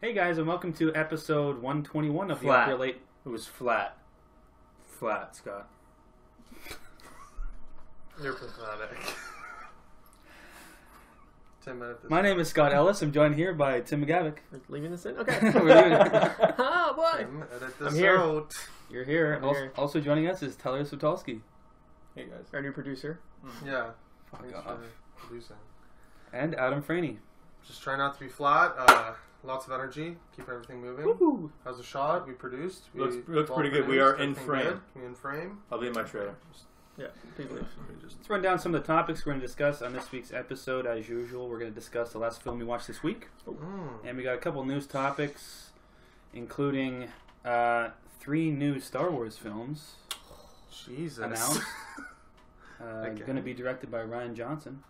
Hey guys, and welcome to episode 121 of Flat. the Upper Late. It was flat. Flat, Scott. You're pathetic. 10 minutes. My name is Scott Ellis. I'm joined here by Tim McGavick. We're leaving this in? Okay. We're leaving it. Oh, boy. Tim, edit this I'm here. out. You're here. I'm here. Also joining us is Tyler Sotolsky. Hey guys. Our new producer. Yeah. Fuck Thanks off. for producing. And Adam Franey. Just try not to be flat. Lots of energy. Keep everything moving. Woohoo. How's the shot? We produced. We Looks well pretty good. We produced, are in everything frame. good. We in frame. I'll be in my trailer. Yeah, please leave. Let's run down some of the topics we're going to discuss on this week's episode. As usual, we're going to discuss the last film we watched this week. And we got a couple news topics, including 3 new Star Wars films Jesus. announced. Going to be directed by Rian Johnson,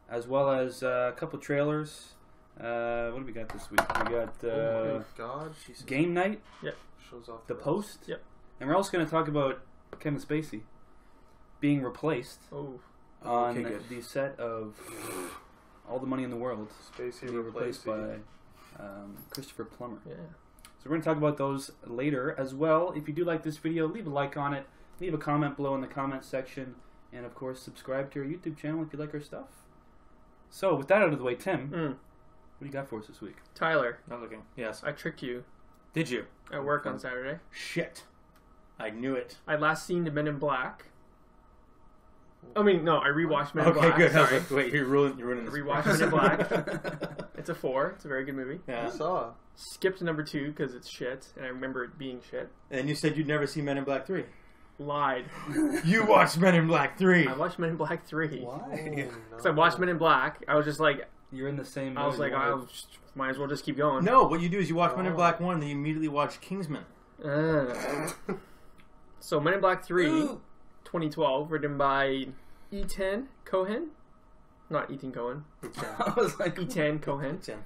as well as a couple trailers. What do we got this week? We got Oh my God. Jesus. Game Night, Shows off The the Post, Yep. and we're also going to talk about Kevin Spacey being replaced Oh. on Okay, good. the set of All the Money in the World, Spacey being replaced replaced by Christopher Plummer. Yeah. So we're going to talk about those later as well. If you do like this video, leave a like on it, leave a comment below in the comment section, and of course subscribe to our YouTube channel if you like our stuff. So with that out of the way, Tim, what do you got for us this week? Tyler, Not looking. Yes. I tricked you Did you? at work on Saturday. Shit. I knew it. I last seen the Men in Black. I mean, no, I rewatched Men in Okay, Black. good. I was Sorry. like, wait, you're ruining I this. rewatched Men in Black. It's a 4. It's a very good movie. I Yeah. saw. Skipped to number 2 because it's shit, and I remember it being shit. And you said you'd never see Men in Black 3. Lied. You watched Men in Black 3. I watched Men in Black 3. Why? Because I watched Men in Black. I was just like, You're in the same I was mode like, you I wanted. might as well just keep going. No, what you do is you watch Men in Black 1 and then you immediately watch Kingsman. So Men in Black 3, 2012, written by Ethan Cohen. Not Ethan Cohen. I was like, Ethan Cohen. Tim.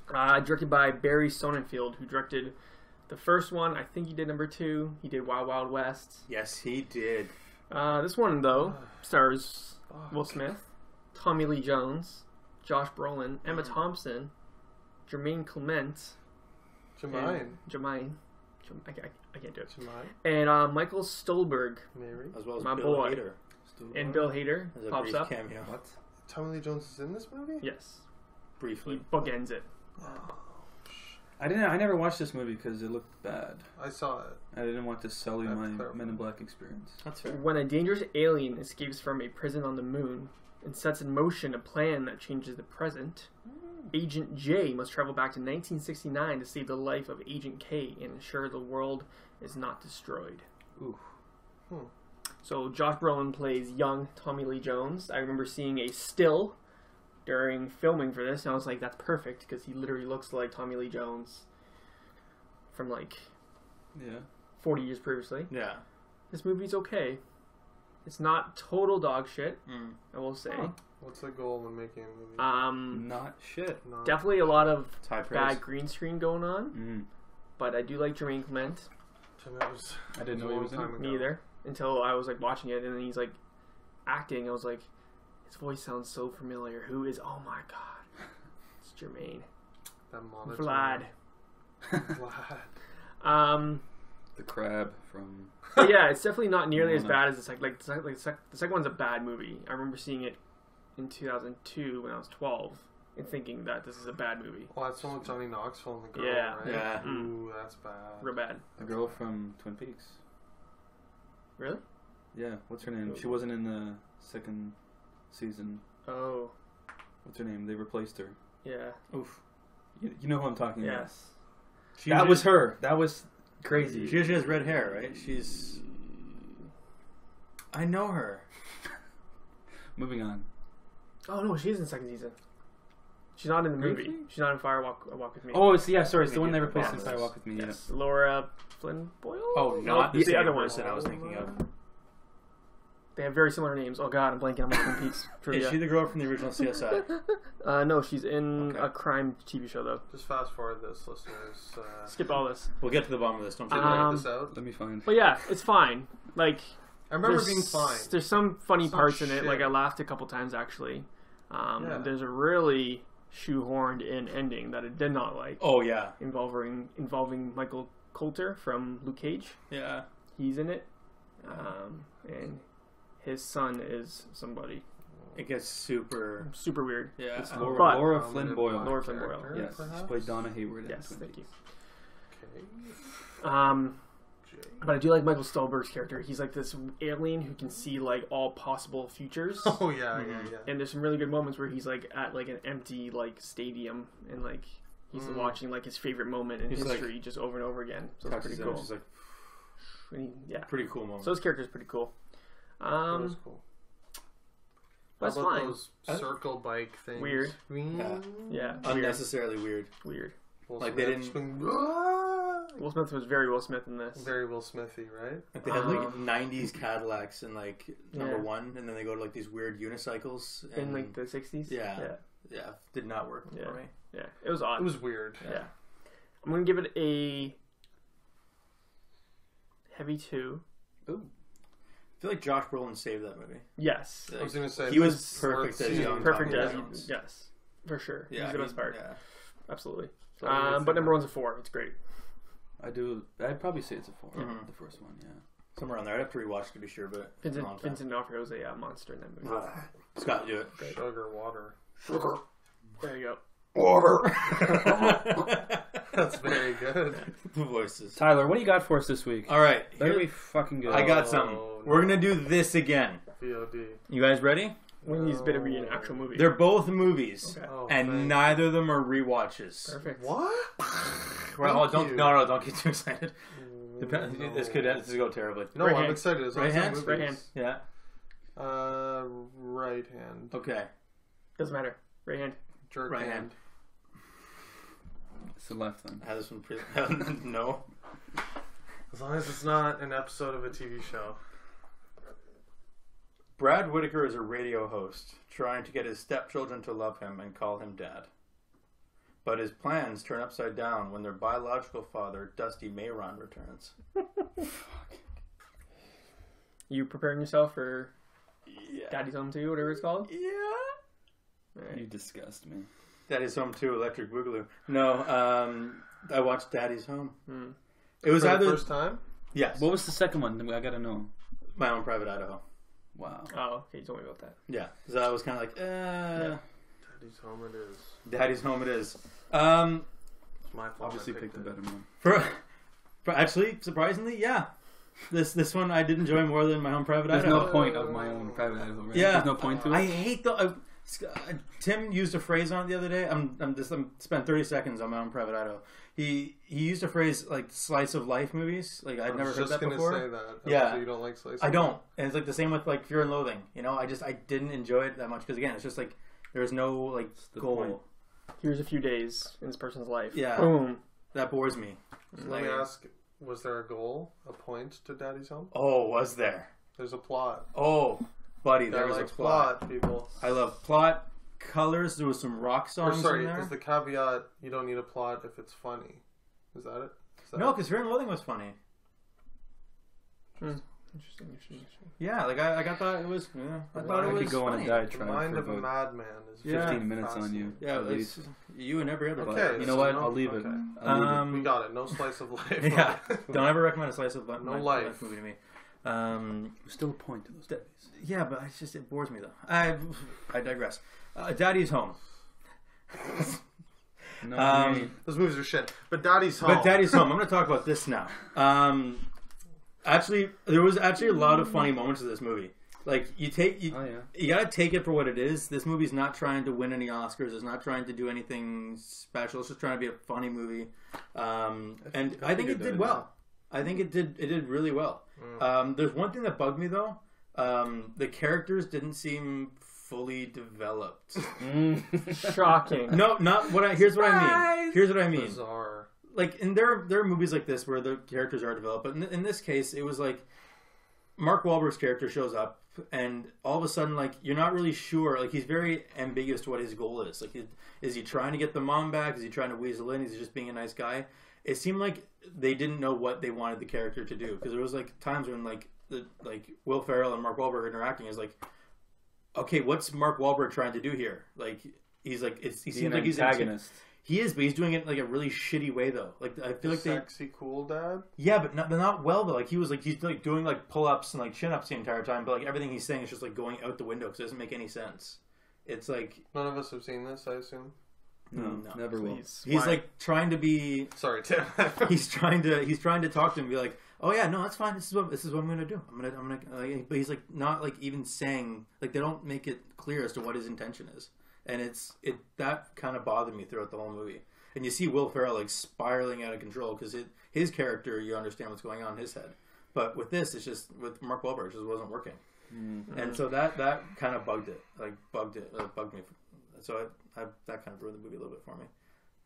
Directed by Barry Sonnenfeld, who directed the first one. I think he did number 2. He did Wild Wild West. Yes, he did. This one, though, stars Will Smith, Tommy Lee Jones, Josh Brolin, Emma Thompson, Jermaine Clement, Jermaine. Jermaine. I can't do it. Jermaine. And Michael Stolberg Mary. As well as My Bill boy. Hader. and Bill Hader As a pops brief up. cameo. what? Tommy Lee Jones is in this movie? Yes, Briefly. he bookends it. I never watched this movie because it looked bad. I saw it. I didn't want to sully That's my terrible. Men in Black experience. That's fair. When a dangerous alien escapes from a prison on the moon and sets in motion a plan that changes the present, Agent J must travel back to 1969 to save the life of Agent K and ensure the world is not destroyed. Ooh. So Josh Brolin plays young Tommy Lee Jones. I remember seeing a still during filming for this, and I was like, that's perfect, because he literally looks like Tommy Lee Jones from like Yeah. 40 years previously. Yeah. This movie's okay. It's not total dog shit, Mm. I will say. Huh. What's the goal in making a movie? Not shit. Not- Definitely a lot of High praise. bad green screen going on, Mm. but I do like Jermaine Clement. That was, I didn't know he was in it. Me either. Until I was like watching it, and then he's like acting. I was like, his voice sounds so familiar. Who is? Oh my god, it's Jermaine. That monitor. Vlad. Vlad. The crab from... But yeah, it's definitely not nearly as No. bad as the second. Like the second one's a bad movie. I remember seeing it in 2002 when I was 12 and thinking that this is a bad movie. Well, that's one with Johnny Knoxville and the girl, Yeah. right? Yeah. Ooh, that's bad. Real bad. The girl from Twin Peaks. Really? Yeah, what's her name? She wasn't in the second season. Oh, What's her name? They replaced her. yeah. Oof. You know who I'm talking about. Yes. That was her. That was crazy. She has red hair, right? She's... I know her. Moving on. Oh no, she's in the second season. She's not in the movie. Really? She's not in Walk with Me. Oh, it's sorry. It's the one they Yeah, replaced in yes. Fire Walk With Me. yes. Laura Flynn Boyle. Oh, no, not the the same other one. person I was thinking of. They have very similar names. Oh god, I'm blanking on my Twin Peaks Is trivia. she the girl from the original CSI? No, she's in Okay. a crime TV show though. Just fast forward this, listeners. Skip all this. We'll get to the bottom of this. Don't say Did that. I write this out? Let me find. But yeah, it's fine. Like I remember there's, being fine. There's some funny It's not parts in it. shit. Like I laughed a couple times actually. Yeah. There's a really shoehorned in ending that I did not like. Oh yeah, Involving Michael Coulter from Luke Cage. yeah. He's in it, and his son is somebody It gets super. super weird. Yeah. It's Laura, But- Laura Flynn Boyle. Laura Flynn Boyle. Yes, perhaps? she played Donna Hayward. in Yes, Twin thank you. Peaks. Okay. Jay. But I do like Michael Stolberg's character. He's like this alien who can see like all possible futures. Oh yeah, yeah, yeah. And there's some really good moments where he's like at like an empty like stadium and like he's watching like his favorite moment in He's, like, history just over and over again. So it's pretty cool. Just like Yeah. pretty cool moment. So his character's pretty cool. That was cool. That's How about fine. those circle bike things? Weird. Yeah. Yeah. Unnecessarily weird. Weird. Will Like, Smith they didn't- just being, "Ah!" Will Smith was very Will Smith in this. Very Will Smithy, right? Like they had like '90s Cadillacs and like number Yeah. one, and then they go to like these weird unicycles. And, In like the 60s. Yeah. yeah, did not work Yeah. for me. Yeah. It was odd. It was weird. Yeah. I'm gonna give it a heavy 2. Ooh. I feel like Josh Brolin saved that movie. Yes. I was gonna say He was this perfect worth as seeing. young Perfect Tommy as Jones. yes, for sure. Yeah, He's the best part. Yeah. Absolutely. So what do you But think? number 1's a 4. It's great. I'd probably say it's a 4. Mhm. The first one, yeah. Somewhere on there. I'd have to rewatch to be sure, but it's a long time. Vincent D'Onofrio was a monster in that movie. Scott, do it. Sugar water. There you go. Water. That's very good. The voices. Tyler, what do you got for us this week? All right. Better here- be fucking good. I got something. Oh, We're no. gonna do this again. VOD. You guys ready? When these better be an actual movie. They're both movies, Okay. Oh, and thank- neither of them are rewatches. Perfect. What? Well, Thank don't you. don't get too excited. No. This could go terribly. No, Right I'm hand. excited. It's Right awesome hand? movies. Right hand. Yeah. Right hand. Okay. Doesn't matter. Right hand. Jerk Right hand. hand. It's the left then. I had this one no. As long as it's not an episode of a TV show. Brad Whitaker is a radio host trying to get his stepchildren to love him and call him dad. But his plans turn upside down when their biological father, Dusty Mayron, returns. You preparing yourself for Yeah. Daddy's Home 2, whatever it's called? Yeah. Alright. You disgust me. Daddy's Home 2, Electric Boogaloo. No, I watched Daddy's Home. Hmm. It was For either... the first time? Yes. What was the second one? I gotta know. My Own Private Idaho. Wow. Oh, okay. You told me about that. Yeah. So I was kind of like, Daddy's home it is. Daddy's Home it is. It's my fault. Obviously I picked the better one. For actually, surprisingly, yeah. This one I did enjoy more than My Own Private There's Idaho. no point of my own private Idaho, right? Yeah. There's no point to it. I hate the. Tim used a phrase on it the other day. I'm spent 30 seconds on My Own Private Idaho. He used a phrase like slice of life movies. Like I'd never heard that before. I was just gonna say that. Yeah. So you don't like slice? I don't, and it's like the same with like Fear and Loathing. You know, I didn't enjoy it that much because again, it's just like there's no like the goal point. Here's a few days in this person's life. Yeah. Boom. that bores me. Let me ask: was there a goal, a point to Daddy's Home? Oh, was there? There's a plot. Oh, buddy, there That was a likes plot. plot, people. I love plot, colors. There was some rock Or songs sorry, in there. is the caveat you don't need a plot if it's funny? Is that it? Is that No, it? because Fear and Loathing was funny. Interesting. Yeah, like I got that. It was. Yeah, I thought I it was could go on a funny. diet The trying mind for of a about madman is 15 minutes on you. Yeah, at it's, least. you and every other. Okay, player. You know so what? no- I'll leave it. okay. I'll leave it. We got it. No slice of life. Yeah, don't ever recommend a slice of No life life. movie to me. There's still a point to those movies. Yeah, but it bores me though. I digress. Daddy's Home. No, Those movies are shit. But Daddy's Home. But Daddy's Home. I'm going to talk about this now. Actually, there was actually a lot of funny moments of this movie. Like you Oh, yeah. you gotta take it for what it is. This movie's not trying to win any Oscars. It's not trying to do anything special. It's just trying to be a funny movie. And I think it did well. I think it did really well. There's one thing that bugged me though. The characters didn't seem fully developed. Shocking. No, not what I. Here's what I mean. Here's what I mean. Bizarre. Like, and there are movies like this where the characters are developed, but in this case, it was like Mark Wahlberg's character shows up, and all of a sudden, like, you're not really sure. Like, he's very ambiguous to what his goal is. Like, is he trying to get the mom back? Is he trying to weasel in? Is he just being a nice guy? It seemed like they didn't know what they wanted the character to do, because there was like times when like Will Ferrell and Mark Wahlberg are interacting is like, okay, what's Mark Wahlberg trying to do here? Like, He seems The like he's antagonist. He is, but he's doing it in like a really shitty way though. Like I feel like sexy cool dad. yeah, but not well though. Like he's like doing like pull ups and like chin ups the entire time, but like everything he's saying is just like going out the window because it doesn't make any sense. It's like None of us have seen this, I assume. No, never Please. he's Why? like trying to be. Sorry, Tim. He's trying to talk to him and be like, oh yeah, no, that's fine. This is what I'm gonna do. I'm gonna. But he's like not like even saying like they don't make it clear as to what his intention is, and that kind of bothered me throughout the whole movie. And you see Will Ferrell like spiraling out of control because his character, you understand what's going on in his head, but with this, it's just with Mark Wahlberg, it just wasn't working, and so that kind of bugged me. So that kind of ruined the movie a little bit for me.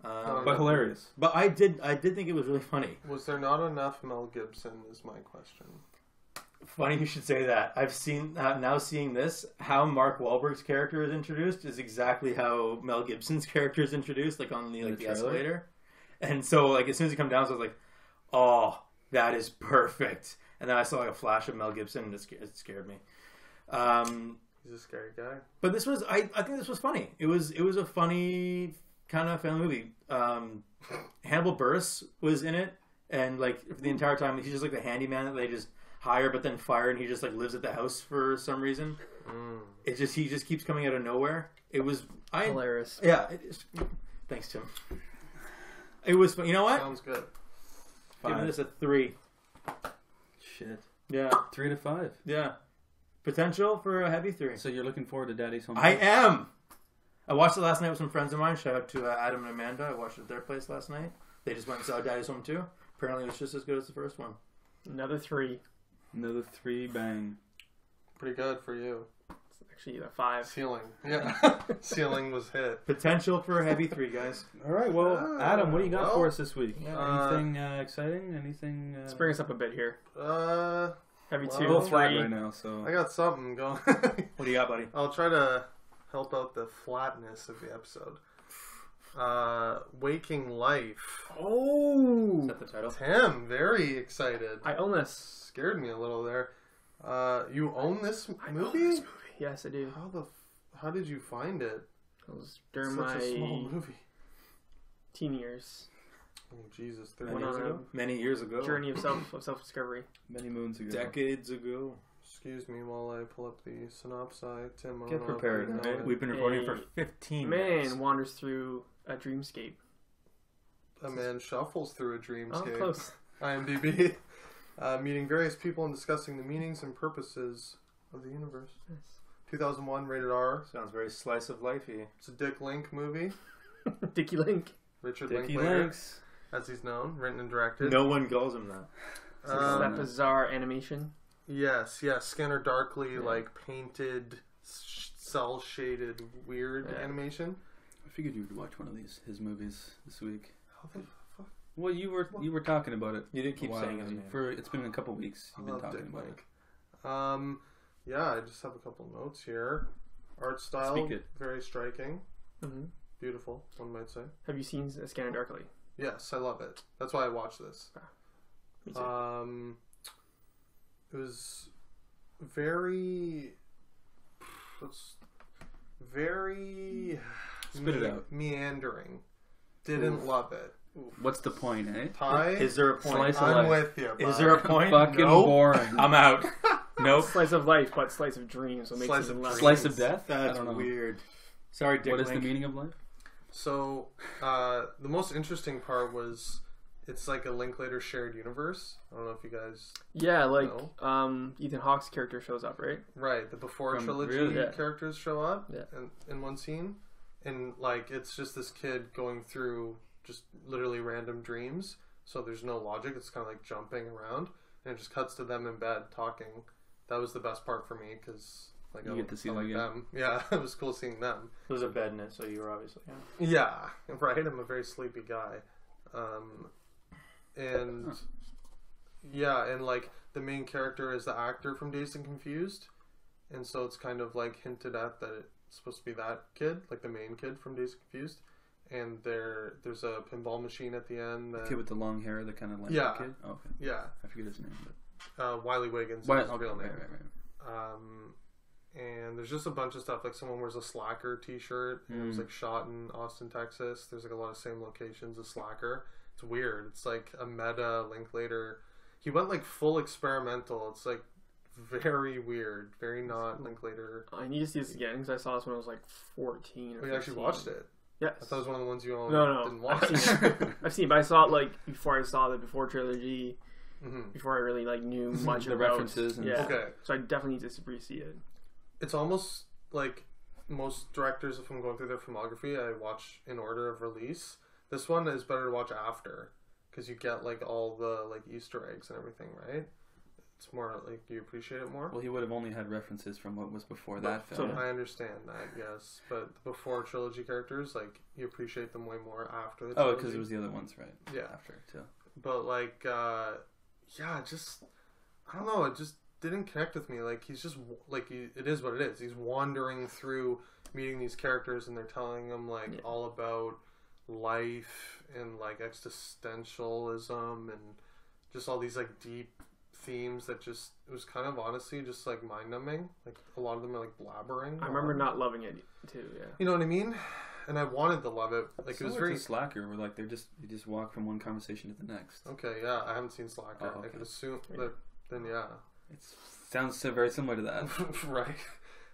But hilarious. But I did think it was really funny. Was there not enough Mel Gibson is my question. Funny you should say that. I've seen now seeing this, how Mark Wahlberg's character is introduced is exactly how Mel Gibson's character is introduced, like on the trailer? escalator. And so like as soon as he comes down, so I was like, oh, that is perfect. And then I saw like a flash of Mel Gibson, and it scared me. He's a scary guy. But this was I think this was funny. It was a funny kind of family movie. Hannibal Buress was in it, and like for the entire time he's just like the handyman that they just hire but then fire, and he just like lives at the house for some reason. He just keeps coming out of nowhere. It was Hilarious. Yeah. Thanks, Tim. It was fun. You know what? Sounds good. Giving this a 3. Shit. Yeah. 3 to 5. Yeah. Potential for a heavy 3. So you're looking forward to Daddy's Home? I am. I watched it last night with some friends of mine. Shout out to Adam and Amanda. I watched it at their place last night. They just went and saw Daddy's Home too. Apparently, it was just as good as the first one. Another 3. Another 3, bang. Pretty good for you. It's actually a 5. Ceiling. Yeah. Ceiling was hit. Potential for a heavy 3, guys. All right, well, Adam, what do you got well, for us this week? Anything exciting? Anything? Let's bring us up a bit here. Heavy well, 2, a little flat 3. right now, so I got something going. What do you got, buddy? I'll try to help out the flatness of the episode. Waking Life. Oh! Is that the title? Tim, very excited. I own this. Scared me a little there. You own this movie? I own this movie. Yes, I do. How did you find it? It was during Such my a small movie. teen years. Oh Jesus! 30 Went years on ago. Many years ago. Journey of self-discovery. many moons ago. Decades ago. Excuse me while I pull up the synopsis. Tim, I Get don't know if prepared, you know right? it. We've been recording for 15 minutes. Man wanders through a dreamscape. A man shuffles through a Oh, dreamscape. close. IMDb. Meeting various people and discussing the meanings and purposes of the universe. Yes. 2001, rated R. Sounds very slice of lifey. It's a Dick Link movie. Dickie Link. Richard Dickie Linklater, Links. as he's known, written and directed. No one calls him that. That bizarre animation. Yes, Scanner Darkly, like painted, cell shaded, weird animation. I figured you would watch one of his movies this week. How the fuck? Well, you were talking about it. You did keep a while saying ago. his name. It's been a couple weeks. You've I been love talking Dick about Link. Yeah, I just have a couple notes here. Art style, Speak it. very striking, Mm-hmm. beautiful, one might say. Have you seen Scanner Darkly? Yes, I love it. That's why I watched this. Me too. It was very, Spit it out. meandering. Didn't love it. What's the point, eh? Ty, Is there a point? Slice of I'm life. with you. Is bud. there a point? Fucking Nope. boring. I'm out. Nope. Slice of life, but slice of dreams. So it makes Slice it of less. Slice of death? I That's don't know. weird. Sorry, Dick What is Link. the meaning of life? So, the most interesting part was it's like a Linklater shared universe. I don't know if you guys... Yeah, like No. Ethan Hawke's character shows up, right? Right, the before From- trilogy really? Yeah. characters show up Yeah. in one scene. And, like, it's just this kid going through just literally random dreams. So there's no logic. It's kind of like jumping around. And it just cuts to them in bed talking. That was the best part for me because... Like, You I get to see I them like again. them. Yeah, it was cool seeing them. There's a bed in it, so you were obviously. Yeah, right. I'm a very sleepy guy, and and like the main character is the actor from Dazed and Confused, and so it's kind of like hinted at that it's supposed to be that kid, like the main kid from Dazed and Confused, and there's a pinball machine at the end. The kid with the long hair, the kind of like Yeah. kid. Oh, okay. Yeah, I forget his name. But... Wiley Wiggins is Why- his real name. right. And there's just a bunch of stuff. Like someone wears a Slacker t-shirt and it was like shot in Austin, Texas. There's like a lot of same locations as Slacker. It's weird. It's like a meta Linklater. He went like full experimental. It's like very weird. Very not Linklater. I need to see this again because I saw this when I was like 14 or 15. You actually watched it? Yes. I thought it was one of the ones you all No. didn't watch. I've seen it, but I saw it like before I saw the Before Trilogy. Before I really like knew much the about references. And Okay. So I definitely need to re-see it. It's almost like most directors, if I'm going through their filmography, I watch in order of release. This one is better to watch after because you get like all the like Easter eggs and everything, right? It's more like you appreciate it more. Well, he would have only had references from what was before that So film. I understand that, yes, but the Before Trilogy characters, like you appreciate them way more after the Oh, trilogy. because it was the other ones, right? Yeah. After too. But like, yeah, just I don't know. It just didn't connect with me. Like he's just like it is what it is. He's wandering through meeting these characters, and they're telling him like all about life and like existentialism and just all these like deep themes that just it was kind of honestly just like mind numbing. Like a lot of them are like blabbering. I remember not loving it too. Yeah. You know what I mean? And I wanted to love it. Like it was very Slacker, where like they just walk from one conversation to the next. okay. Yeah, I haven't seen Slacker. Oh, okay. I could assume that. Then yeah. It sounds so very similar to that. Right.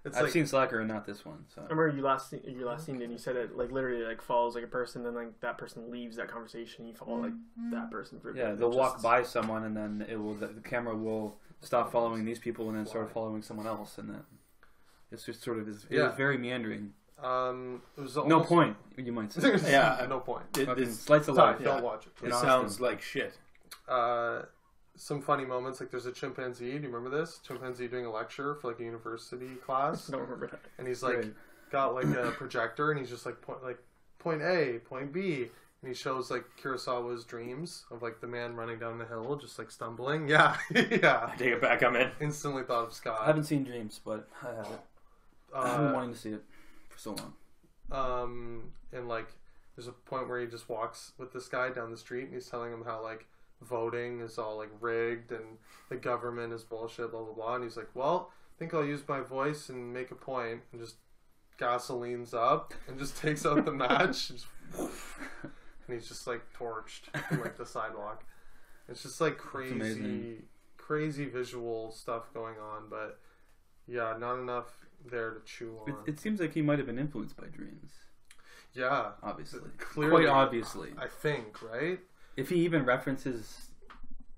It's I've like, seen Slacker and not this one. So I remember you last seen it and you said it like literally like follows like a person, then like that person leaves that conversation and you follow like that person for a bit. they'll walk by someone and then the camera will stop following these people and then start following someone else, and then it's just sort of it was very meandering. it was almost, No point, you might say. Yeah, no point. Slice of life. Don't watch it. It sounds like shit. Some funny moments, like there's a chimpanzee. Do you remember this? Chimpanzee doing a lecture for like a university class, I don't remember that. and he's like got like a projector, and he's just like point A, point B, and he shows like Kurosawa's dreams of like the man running down the hill, just like stumbling. Yeah, yeah. I take it back. I'm in. Instantly thought of Scott. I haven't seen Dreams, but I have it. I've been wanting to see it for so long. And like there's a point where he just walks with this guy down the street, and he's telling him how like voting is all like rigged and the government is bullshit, blah blah blah. And he's like, well, I think I'll use my voice and make a point, and just gasoline's up and just takes out the match and he's just like torched from like the sidewalk. It's just like crazy visual stuff going on, but yeah, not enough there to chew on. It seems like he might have been influenced by Dreams. Yeah, Obviously. clearly, Quite obviously. I think, right? If he even references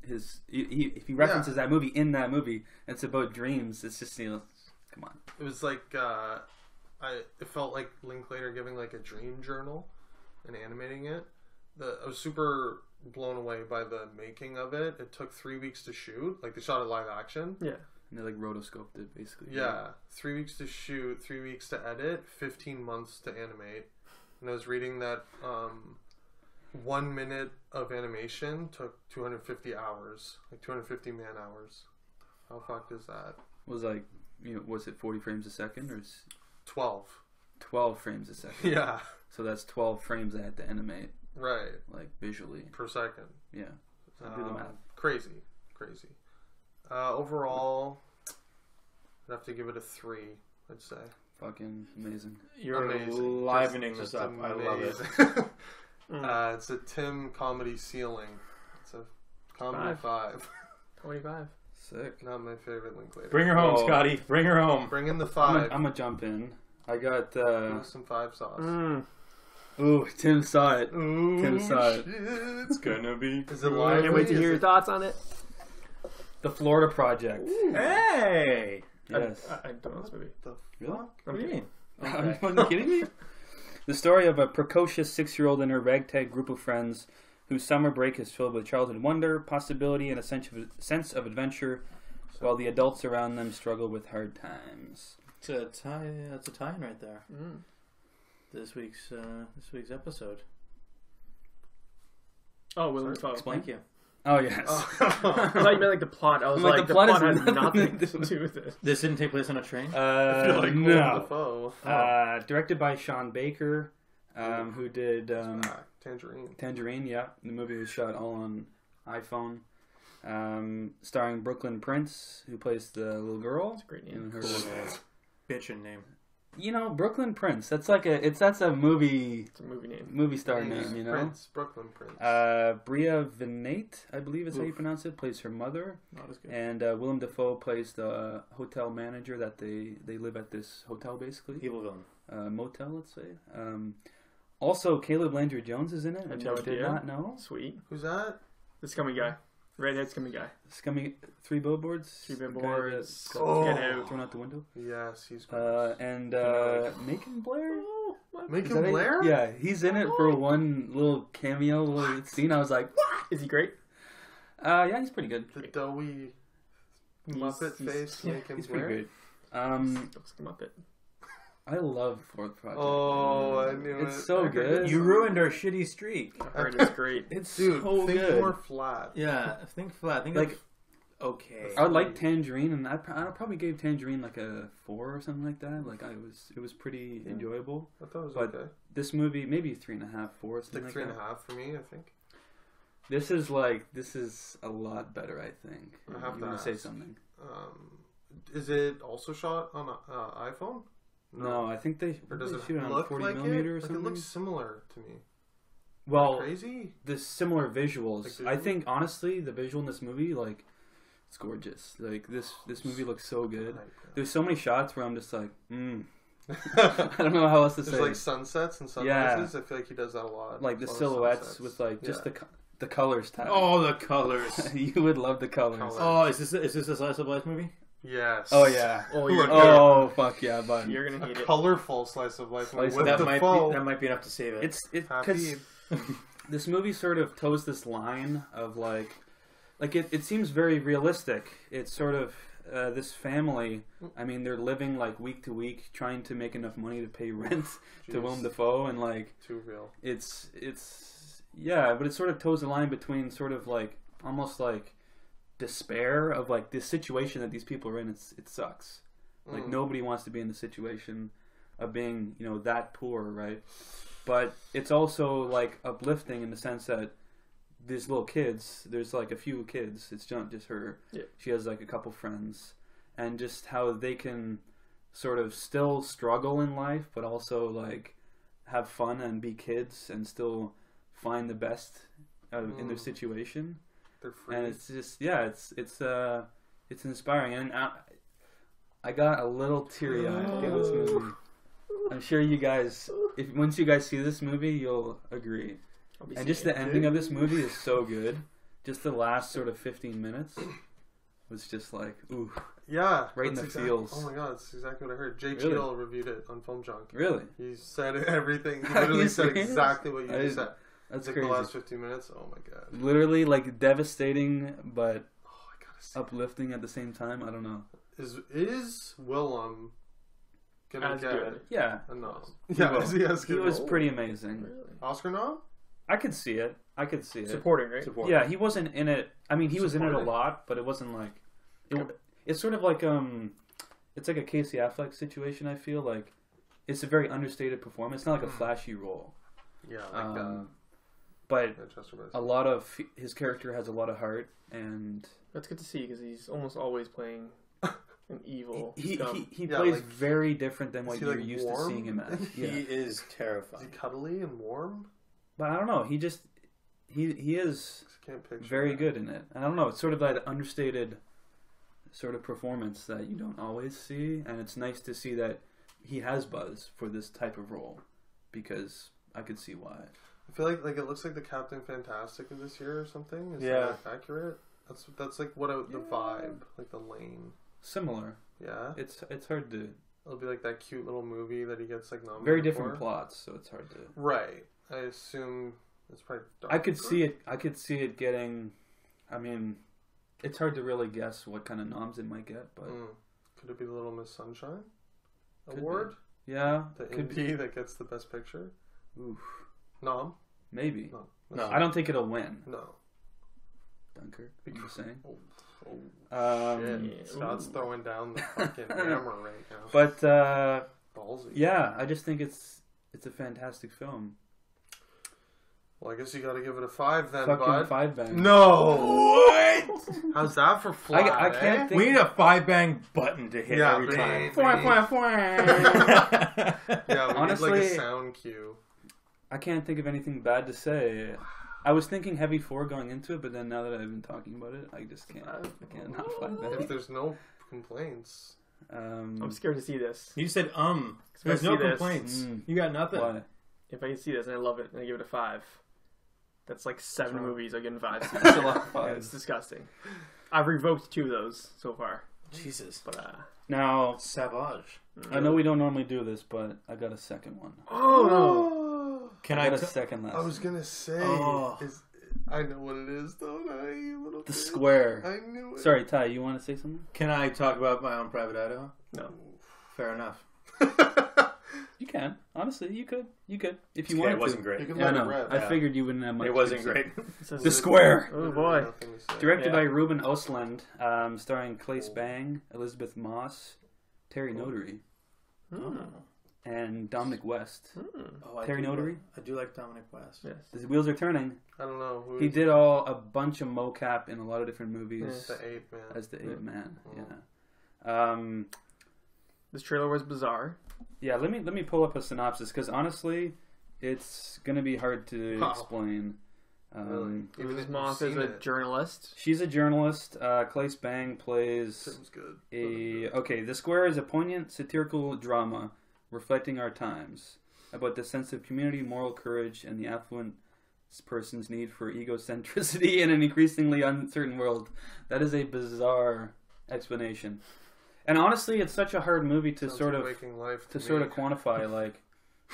if he references that movie in that movie, and it's about dreams, it's just, come on. It was like it felt like Linklater giving like a dream journal and animating it. I was super blown away by the making of it. It took 3 weeks to shoot. Like they shot it live action. Yeah. And they like rotoscoped it basically. Yeah, 3 weeks to shoot, 3 weeks to edit, 15 months to animate. And I was reading that 1 minute of animation took 250 hours, like 250 man hours. How fucked is that? Was like, was it 40 frames a second or 12. 12 frames a second? Yeah. So that's 12 frames I had to animate, Right. like visually. Per second. Yeah. So do the math. Crazy. Overall, I'd have to give it a 3, I'd say. Fucking amazing. You're Amazing. livening Just this up. I love it. amazing. It's a Tim comedy ceiling. It's a comedy 5. 25. Sick. Not my favorite Linklater. Bring her home, Oh. Scotty. Bring her home. Bring in the I'm 5. gonna jump in. I got Some 5 sauce. ooh, Tim saw it. Ooh, Tim saw it. shit. It's gonna be. Is it I live? can't wait to hear your thoughts on it. The Florida Project. Hey! Yes. I don't know this movie. Really? What do you mean? Are you fucking kidding me? The story of a precocious 6-year-old and her ragtag group of friends whose summer break is filled with childhood wonder, possibility, and a sense of adventure, while the adults around them struggle with hard times. It's a tie. That's a tie-in right there. This week's episode. Oh, Willem Dafoe. Explain. Thank you. Oh, yes. I thought you meant like the plot. I was Like, like, the the plot plot has had nothing nothing to to do with it. This didn't take place on a train. I feel like Willem No. Dafoe. Directed by Sean Baker, who did Tangerine. Tangerine, yeah. The movie was shot all on iPhone. Starring Brooklyn Prince, who plays the little girl. That's a great In name. her bitchin' name. You know, Brooklyn Prince. That's like that's a movie. It's a movie name. Movie star name. You know. Prince, Brooklyn Prince. Bria Vinate, I believe is how you pronounce it, plays her mother. Not as good. And Willem Dafoe plays the hotel manager that they live at this hotel, basically. Evil villain. Motel, let's say. Also, Caleb Landry Jones is in it, which no I did idea. not know. Sweet. Who's that? The scummy guy. Redhead scummy guy. Scummy, Three Billboards. Three the guy Billboards. that Oh. Get out. thrown out the window. Yes, he's great. And Macon Blair. Is Macon that it? Blair? Yeah, he's in it for one little cameo, little scene. I was like, what? Is he great? Yeah, he's pretty good. The doughy Muppet face Macon He's Blair. pretty great. Looks like a Muppet. I love Fourth Project. Oh, I knew It's it. so I heard good. it. You ruined our shitty streak. I heard it's great. It's Dude, so think good. more flat. Yeah, think flat. Think Like- like okay. I like Tangerine, and I probably gave Tangerine like a 4 or something like that. Like it was pretty enjoyable. I thought it was But okay. this movie, maybe 3.5, 4, It's something like like 3.5 for me, I think. This is a lot better, I think. I have you to want to say ask. something? Is it also shot on an iPhone? No, I think they Or does it shoot on look 40 like millimeter or it? Like something. it looks similar to me. Well, Crazy. the similar visuals. Like I visuals? think honestly, the visual in this movie, like, it's gorgeous. Like this movie looks so good. There's so many shots where I'm just like, I don't know how else to say. There's like sunsets and sunrises. I feel like he does that a lot. Like the A lot of silhouettes sunsets. with like just Yeah. the colors. Type. Oh, the colors. You would love the colors. Colors. Oh, is this a slice of life movie? Yes. Oh yeah. Oh, Look, Oh fuck yeah, bud. You're gonna a hate it. colorful slice of life. Slice with of That the might foe. be enough to save it. It's Happy. because this movie sort of toes this line of like it seems very realistic. It's sort of this family. I mean, they're living like week to week, trying to make enough money to pay rent to Jeez. Willem Dafoe, and like Too real. it's yeah, but it sort of toes the line between sort of like almost like despair of like this situation that these people are in. It sucks. Like nobody wants to be in the situation of being, you know, that poor, right? But it's also like uplifting in the sense that these little kids, there's like a few kids, it's not just her. Yeah. She has like a couple friends, and just how they can sort of still struggle in life, but also like have fun and be kids and still find the best in their situation. They're free. And it's just it's inspiring, and I got a little teary eyed in this movie. I'm sure you guys, once you guys see this movie, you'll agree. I'll be And seeing just it. the ending of this movie is so good. Just the last sort of 15 minutes was just like, ooh, Yeah, right in that's the feels. Oh my god, that's exactly what I heard. Jay Really? Cheadle reviewed it on Film Junk. really? He said everything. He Are literally you said serious? exactly what you I- just said. That's Like crazy. the last 15 minutes. Oh my god. Literally, like devastating, but Oh, I gotta see. uplifting at the same time. I don't know. Is Willem gonna As get good. Yeah, a nom? He Yeah, will. is he as he good? was pretty amazing. Really? Oscar nom? I could see it. Supporting, right? Support. Yeah, he wasn't in it. I mean, he was in it a Supporting. lot, but it wasn't like. It's sort of like it's like a Casey Affleck situation. I feel like it's a very understated performance. It's not like a flashy role, Yeah, like but Manchester by the a lot of his character has a lot of heart, and That's good to see because he's almost always playing an evil he scum. Yeah, plays like- very different than is what he, you're like, used to warm? seeing him as. He Yeah. is Is terrifying. he cuddly and warm? But I don't know. He just he is I can't picture. very that. good in it. And I don't know. It's sort of that understated sort of performance that you don't always see, and it's nice to see that he has buzz for this type of role because I could see why. I feel like it looks like the Captain Fantastic of this year or something. Is Yeah. that accurate? That's like what the vibe, like the lane. Similar. Yeah, It's hard to it'll be like that cute little movie that he gets like nominated very different for. plots, so it's hard to. Right. I assume it's probably. I could see it. I could see it getting. I mean, it's hard to really guess what kind of noms it might get, but Could it be the Little Miss Sunshine Could award? yeah, The could be. indie that gets the best picture. Oof, Nom? maybe. No. I don't think it'll win. No. Dunkirk. I'm just saying. Oh, shit. Yeah. Scott's Ooh. throwing down the fucking hammer right now. But Ballsy. yeah, I just think it's a fantastic film. Well, I guess you gotta give it a 5 then, Fucking bud. 5 bang. No! What? How's that for flat, I can't think. We need a 5-bang button to hit every time. Yeah, we Honestly, need like a sound cue. I can't think of anything bad to say. I was thinking Heavy 4 going into it, but then now that I've been talking about it, I just can't. I can't not 5 bang. If there's no complaints. I'm scared to see this. You said There's I no see this. complaints. You got nothing. Why? If I can see this and I love it and I give it a 5, that's like 7 movies I give it 5. That's a lot of Yeah, it's disgusting. I've revoked 2 of those so far. Jesus. But Now, Savage. I know we don't normally do this, but I got a second one. oh Can I I got a second last. I was gonna say, Oh. I know what it is, don't I? You little The bitch. Square. I knew it. Sorry, Ty, you want to say something? Can I talk about My Own Private Idaho? no. Fair enough. You can. Honestly, you could. You could. If you Yeah, wanted it wasn't to. great. You can Yeah, I let it know. rip. I Yeah. figured you wouldn't have much It to wasn't say. great. It says The it- Square. Oh boy. Nothing to say. Directed Yeah. by Ruben Östlund, starring Claes Bang, Elizabeth Moss, Terry Notary, and Dominic West. Oh, Terry Notary? I do like Dominic West. Yes. The wheels are turning. I don't know. Who He is did a bunch of mocap in a lot of different movies the ape man. as the Ape Man. Oh. Yeah. This trailer was bizarre. Yeah. Let me pull up a synopsis because honestly, it's gonna be hard to Wow. explain. Really? Even Elizabeth if you've Moss is seen a it. journalist. She's a journalist. Claes Bang plays Seems good. The Square is a poignant satirical drama reflecting our times about the sense of community, moral courage, and the affluent person's need for egocentricity in an increasingly uncertain world. That is a bizarre explanation. And honestly, it's such a hard movie to Sounds sort like of Waking Life to me. sort of quantify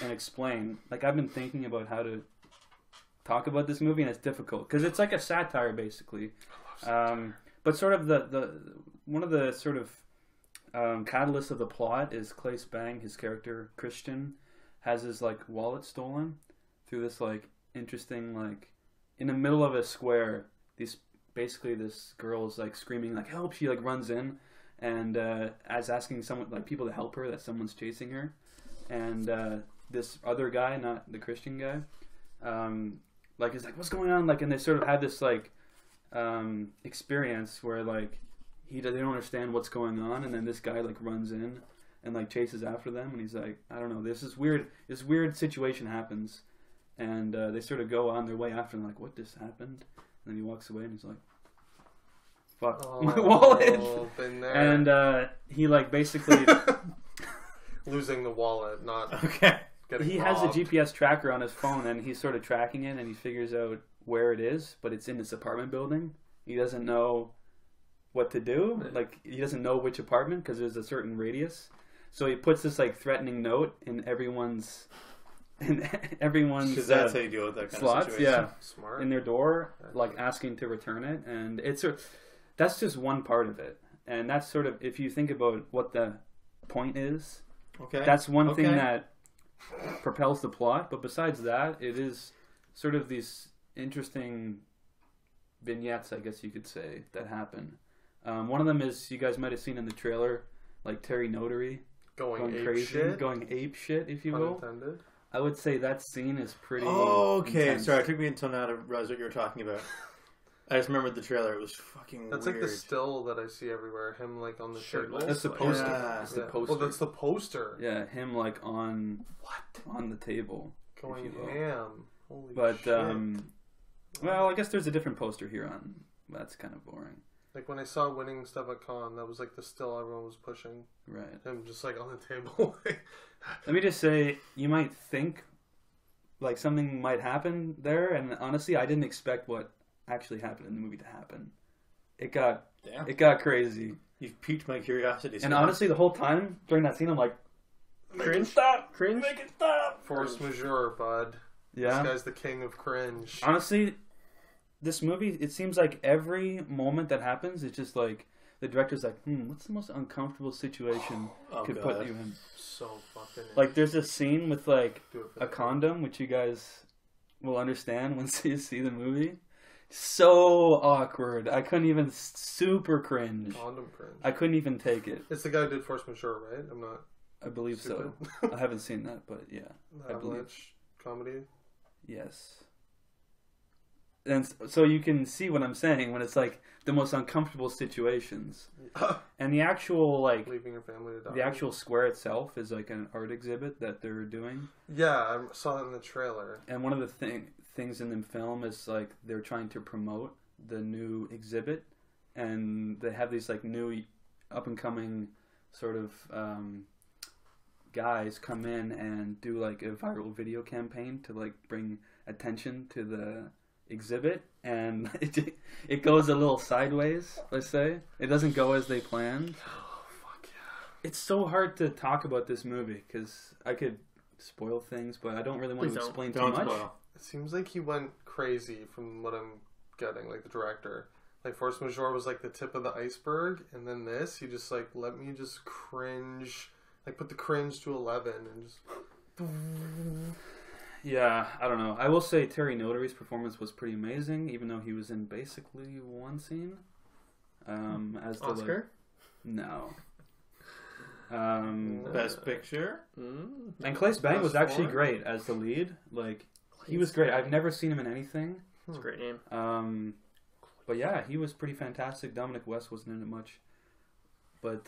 and explain. Like I've been thinking about how to talk about this movie, and it's difficult because it's like a satire basically. But sort of the one of the sort of catalysts of the plot is Claes Bang, his character Christian, has his like wallet stolen through this like interesting like in the middle of a square. This girl is like screaming like help. She like runs in and as asking someone like people to help her that someone's chasing her, and this other guy, not the Christian guy, like is like what's going on, like, and they sort of have this like experience where like they don't understand what's going on, and then this guy like runs in and like chases after them, and he's like, I don't know, this weird situation happens, and they sort of go on their way after him like what just happened, and then he walks away and he's like fuck my wallet, been there. and he like basically Losing the wallet, not Okay. getting he robbed. has a GPS tracker on his phone, and he's sort of tracking it, and he figures out where it is, but it's in this apartment building. He doesn't know what to do. Like, he doesn't know which apartment because there's a certain radius. So he puts this like threatening note in everyone's Because that's how you deal with that kind slots, of situation. yeah, Smart. in their door, like asking to return it, and that's just one part of it, and that's sort of, if you think about what the point is, Okay. that's one Okay. thing that propels the plot. But besides that, it is sort of these interesting vignettes, I guess you could say, that happen. One of them is, you guys might have seen in the trailer, like Terry Notary going ape crazy, shit. going ape shit, if you Pun will. intended. I would say that scene is pretty. Oh, okay. intense. Sorry, it took me until now to realize what you were talking about. I just remembered the trailer. It was fucking That's weird. like the still that I see everywhere. Him like on the table. That's the Like, poster. Yeah. That's the yeah. poster. Oh, that's the poster. Yeah, him like on the table. Going if you will. ham. Holy But shit. well, I guess there's a different poster here on. That's kind of boring, Like when I saw winning stuff at con, that was like the still everyone was pushing. right? Him just like on the table. Let me just say, you might think like something might happen there, and honestly, I didn't expect what actually happened in the movie to happen. It got crazy, You've piqued my curiosity. and Scott. honestly, the whole time during that scene, I'm like, Cringe? stop, Cringe? make it stop. Force majeure, bud. Yeah. This guy's the king of cringe. Honestly, this movie, it seems like every moment that happens, it's just like the director's like, what's the most uncomfortable situation could put God. you in? So fucking. Like, there's a scene with like Do it for a the- condom, which you guys will understand once you see the movie. So awkward. I couldn't even, super cringe. Condom cringe. I couldn't even take it. It's the guy who did Force Majeure, right? I'm not. I believe so. stupid. I haven't seen that, but yeah. The I believe. Avalanche comedy. Yes. And so you can see what I'm saying when it's like the most uncomfortable situations. And the actual like Leaving your family to die. the actual square itself is like an art exhibit that they're doing. Yeah, I saw it in the trailer. And one of the things in the film is like they're trying to promote the new exhibit, and they have these like new up and coming sort of guys come in and do like a viral video campaign to like bring attention to the exhibit, and it goes a little sideways, let's say. It doesn't go as they planned. Oh, fuck yeah. It's so hard to talk about this movie because I could spoil things, but I don't really want Please to don't. explain Don't too much. spoil. It seems like he went crazy from what I'm getting, like the director. Like Force Majeure was like the tip of the iceberg, and then this, he just like let me just cringe, like put the cringe to 11 and just. Yeah, I don't know. I will say Terry Notary's performance was pretty amazing, even though he was in basically one scene. As the Oscar? no. Best Picture. And Claes Bang was Best actually foreign? great as the lead. Like he was great. I've never seen him in anything. It's a great name. But yeah, he was pretty fantastic. Dominic West wasn't in it much, but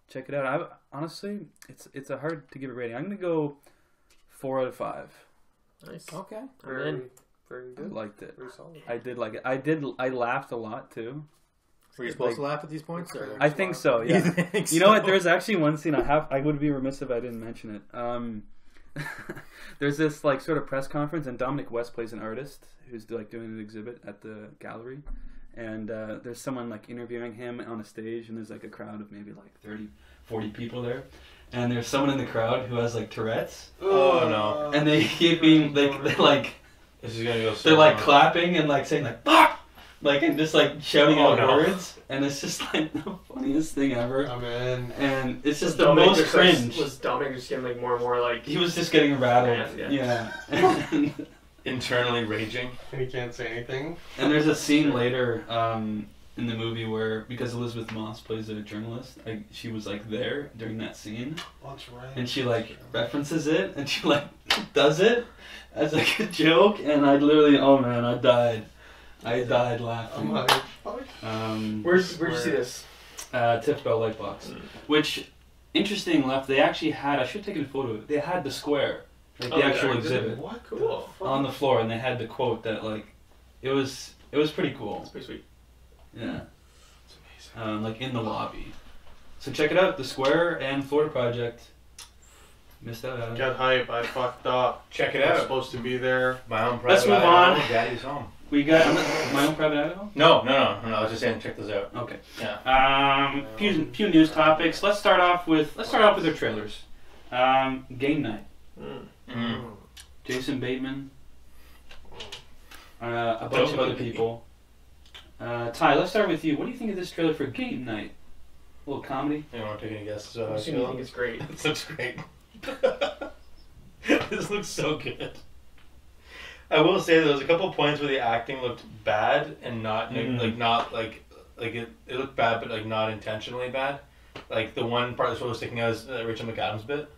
check it out. Honestly, it's a hard to give a rating. I'm gonna go 4 out of 5. Nice. Okay. I'm Very, in. very I good. liked it. Very solid. I did like it. I laughed a lot too. Were you supposed to laugh at these points? Or? I think so. Yeah. think You know what? so? There's actually one scene I would be remiss if I didn't mention it. There's this like sort of press conference, and Dominic West plays an artist who's like doing an exhibit at the gallery, and there's someone like interviewing him on a stage, and there's like a crowd of maybe like 30, 40 people there, and there's someone in the crowd who has like Tourette's, Oh no! and they keep being like This is gonna go. So they're like wrong. clapping and like saying like fuck. Like and just like shouting Oh, out no. words, and it's just like the funniest thing ever. I'm in. And it's just the Dominic most just, like, cringe. was Dominic just getting like more and more like He was just getting rattled. Yeah. Yeah. Internally raging. And he can't say anything. And there's a scene later in the movie where, because Elizabeth Moss plays a journalist, she was like there during that scene, That's right. and she like references it, and she like does it as like a joke, and I literally, oh man, I died I'm laughing. like, fuck. Where'd you see this? Tips Bell Lightbox, which interesting enough, they actually had. I should have taken a photo of it. They had the square, like the Oh, actual yeah, exhibit. What? Cool. On the floor, and they had the quote that like it was pretty cool. It's pretty sweet. Yeah, It's amazing. like in the lobby. So check it out, the Square and Florida Project. Missed out on it. Get hype. I fucked up. Check it I was out. supposed to be there. My own private. Let's move Idaho, on. Daddy's home. We got my own private Idaho. No. I was just saying, check this out. Okay. Yeah. Few news topics. Let's start off with their trailers. Game Night. Mm. Jason Bateman. A bunch of other people. Ty, let's start with you. What do you think of this trailer for Game Night? A little comedy. You want to take any guesses? I assume you think it's great. This looks great. This looks so good. I will say there was a couple points where the acting looked bad and not it looked bad, but like not intentionally bad. Like the one part that's really sticking out is Rachel McAdams bit,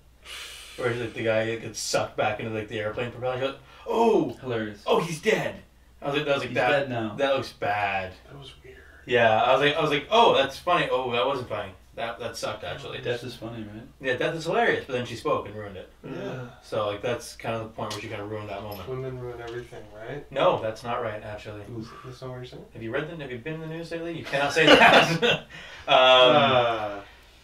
where like the guy gets sucked back into like the airplane propeller. He's like, Hilarious. oh, he's dead. I was like, He's dead now. That looks bad. That was weird. Yeah, I was like, oh, that's funny. Oh, that wasn't funny. That sucked actually. Death is funny, right? Yeah, death is hilarious, but then she spoke and ruined it. Yeah. So like that's kind of the point where she kind of ruined that moment. Women ruin everything, right? No, that's not right actually. That's not what you're saying? Have you been in the news lately? You cannot say that.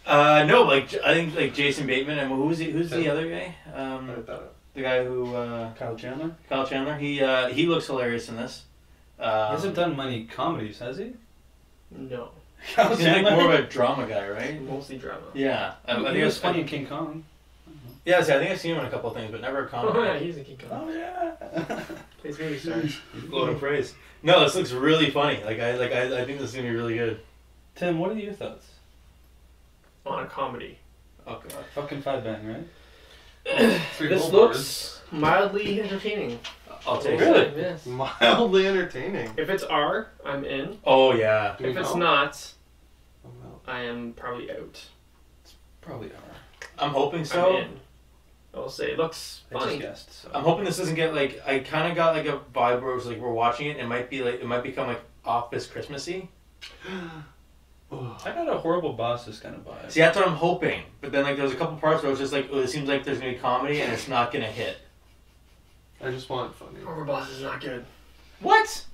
No, like I think like Jason Bateman and who's the other guy? I read that up. The guy who Kyle Chandler. Kyle Chandler. He looks hilarious in this. He hasn't done many comedies, has he? No. Kyle He's like more of a drama guy, right? Mostly drama. Yeah, I He think was it's funny in King Kong. Yeah, see, I think I've seen him in a couple of things, but never a comedy. Oh yeah, he's a King Kong. yeah. Plays movie stars. Golden phrase. No, this looks really funny. I think this is gonna be really good. Tim, what are your thoughts? On a comedy. Okay. Fucking Five Bang, right? This looks mildly entertaining. I'll take Really? it. Yes. Mildly entertaining. If it's R, I'm in. Oh yeah. Do we If it's know? not, Oh, no. I am probably out. Probably are. I'm hoping I'm so. in. I'll say it looks I just funny. guessed. So. I'm hoping this doesn't get like. I kind of got like a vibe where it was like we're watching it. And it might become like Office Christmassy. I got a Horrible Bosses kind of vibe. See, that's what I'm hoping. But then like there was a couple parts where I was just like, oh, it seems like there's gonna be comedy and it's not gonna hit. I just want funny. Horror Boss is not good. What?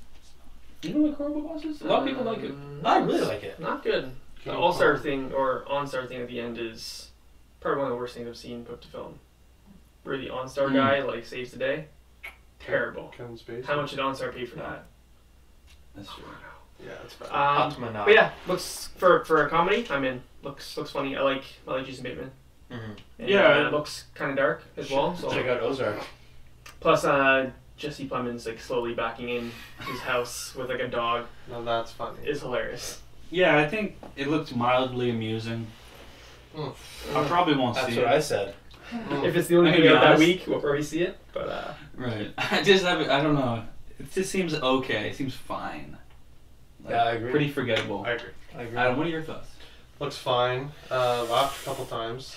You don't like Horrible Bosses? A lot of people like it. I really like it. Not good. The King All-Star Kong. thing, or On-Star thing at the end is probably one of the worst things I've seen put to film. Where the On-Star guy, like, saves the day. Terrible. Kevin Spacey. How much did On-Star pay for that? That's true. Yeah, it's bad. Optima But yeah, looks, for a comedy, I'm in. Looks funny. I like Jason Bateman. Mm-hmm. And, Yeah. it looks kind of dark as well. So. Check out Ozark. Plus, Jesse Plemons, like, slowly backing in his house with, like, a dog No, that's funny. is hilarious. Yeah, I think it looked mildly amusing. I probably won't That's see what it. I said. If it's the only I can thing be out that honest. week, we'll probably see it. But, Right. I don't know. It just seems okay. It seems fine. Like, Yeah, I agree. Pretty forgettable. I agree. I agree. Adam, what are your thoughts? Looks fine. Laughed a couple times.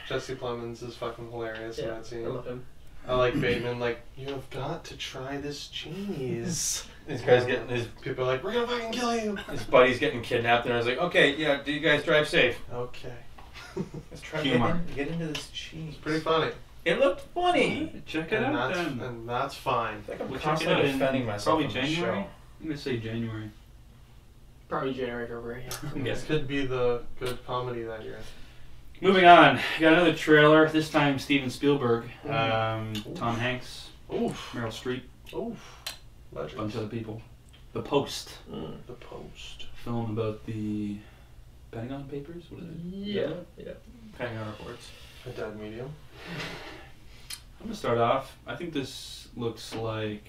Jesse Plemons is fucking hilarious in yeah, that scene. I love him. I like Bateman, like, you have got to try this cheese. This guy's getting his People are like, we're gonna fucking kill you. buddy's getting kidnapped, and I was like, okay, yeah, do you guys drive safe? Okay. Let's try Humor. get into this cheese. It's pretty funny. It looked funny. Check it And out that's, then. and that's fine. I think I'm We'll check it constantly out in defending myself. probably on the January. show. I'm gonna say January. Probably January, February. Yeah. This could be the good comedy that year. Moving on, got another trailer. This time Steven Spielberg, Tom Hanks, Oof. Meryl Streep, Oof. a bunch Legends. of other people. The Post, The Post. film about the Pentagon Papers. What is it? Yeah. Yeah. Pentagon reports. A dead medium. I'm gonna start off. I think this looks like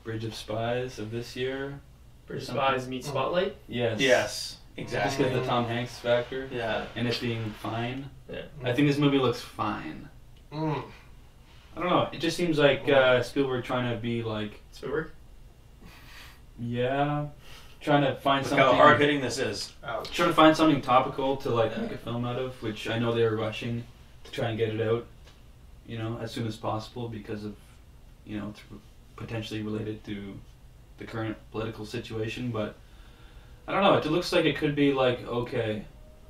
Bridge of Spies of this year. British Something. Spies meet Spotlight. Yes. Yes, Just exactly. because the Tom Hanks factor Yeah. and it being fine. Yeah. I think this movie looks fine. Mm. I don't know. It just seems like Spielberg trying to be like, Spielberg. yeah, trying to find Look something. how hard hitting this is. Ouch. Trying to find something topical to like Yeah. make a film out of, which I know they were rushing to try and get it out, you know, as soon as possible because of, you know, it's potentially related to the current political situation. But I don't know. It looks like it could be like okay.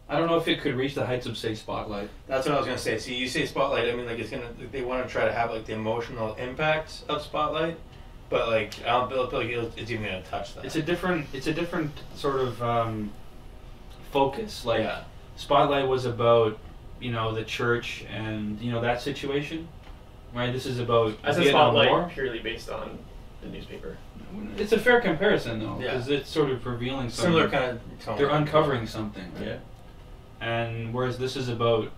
I don't know if it could reach the heights of say Spotlight. That's what I was gonna say. See, you say Spotlight. I mean, like it's gonna. They want to try to have like the emotional impact of Spotlight, but like I don't feel like it's even gonna touch that. It's a different sort of focus. Like yeah. Spotlight was about, you know, the church and, you know, that situation, right? This is about I said Vietnam Spotlight War. purely based on the newspaper. It's a fair comparison though, Yeah. because it's sort of revealing something. Similar kind of tone. They're uncovering something, right? Yeah. And whereas this is about,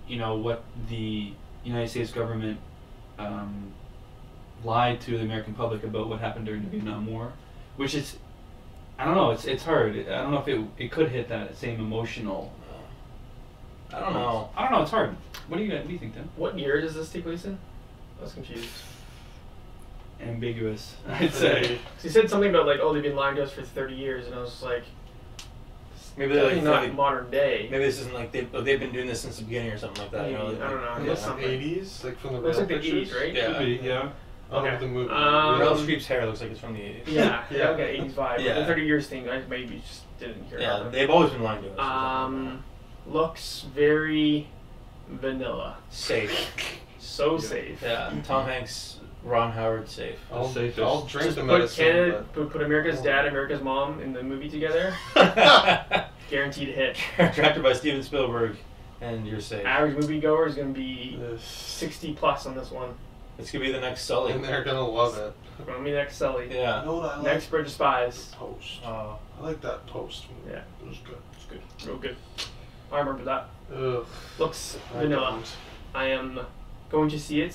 you know, what the United States government lied to the American public about what happened during the Vietnam War, which is, I don't know, it's hard. I don't know if it could hit that same emotional. I don't know. I don't know. It's hard. What do you think, Tim? What year does this take place in? I was confused. Ambiguous, I'd say. He said something about like, oh, they've been lying to us for 30 years, and I was just like, Maybe they're like not 30 modern day. maybe this isn't like they've been doing this since the beginning or something like that. You know, Maybe, I don't know. Yeah. It looks something. 80s, like from the Looks real like the pictures. 80s, right? Yeah. Could be, yeah. Oh, Okay. the movie. Meryl Streep's hair looks like it's from the 80s. Yeah, Yeah. yeah, okay, 80s vibe. Yeah. The 30 years thing, I maybe just didn't hear Yeah, about it. they've always been lying to us. Looks very vanilla. Safe. So safe. Yeah, Tom Hanks, Ron Howard, safe. I'll, Safest. I'll drink Just the put medicine. Canada, put America's dad, America's mom in the movie together. Guaranteed hit. Directed by Steven Spielberg, and you're safe. Average moviegoer is gonna be But 60 plus on this one. It's gonna be the next Sully. and they're gonna love it. Gonna be next Sully. Yeah. You know what I like? Next Bridge of Spies. Toast. Oh. I like that toast movie. Yeah. It was good. It's good. Real good. I remember that. Ugh. Looks I vanilla. don't. I am going to see it.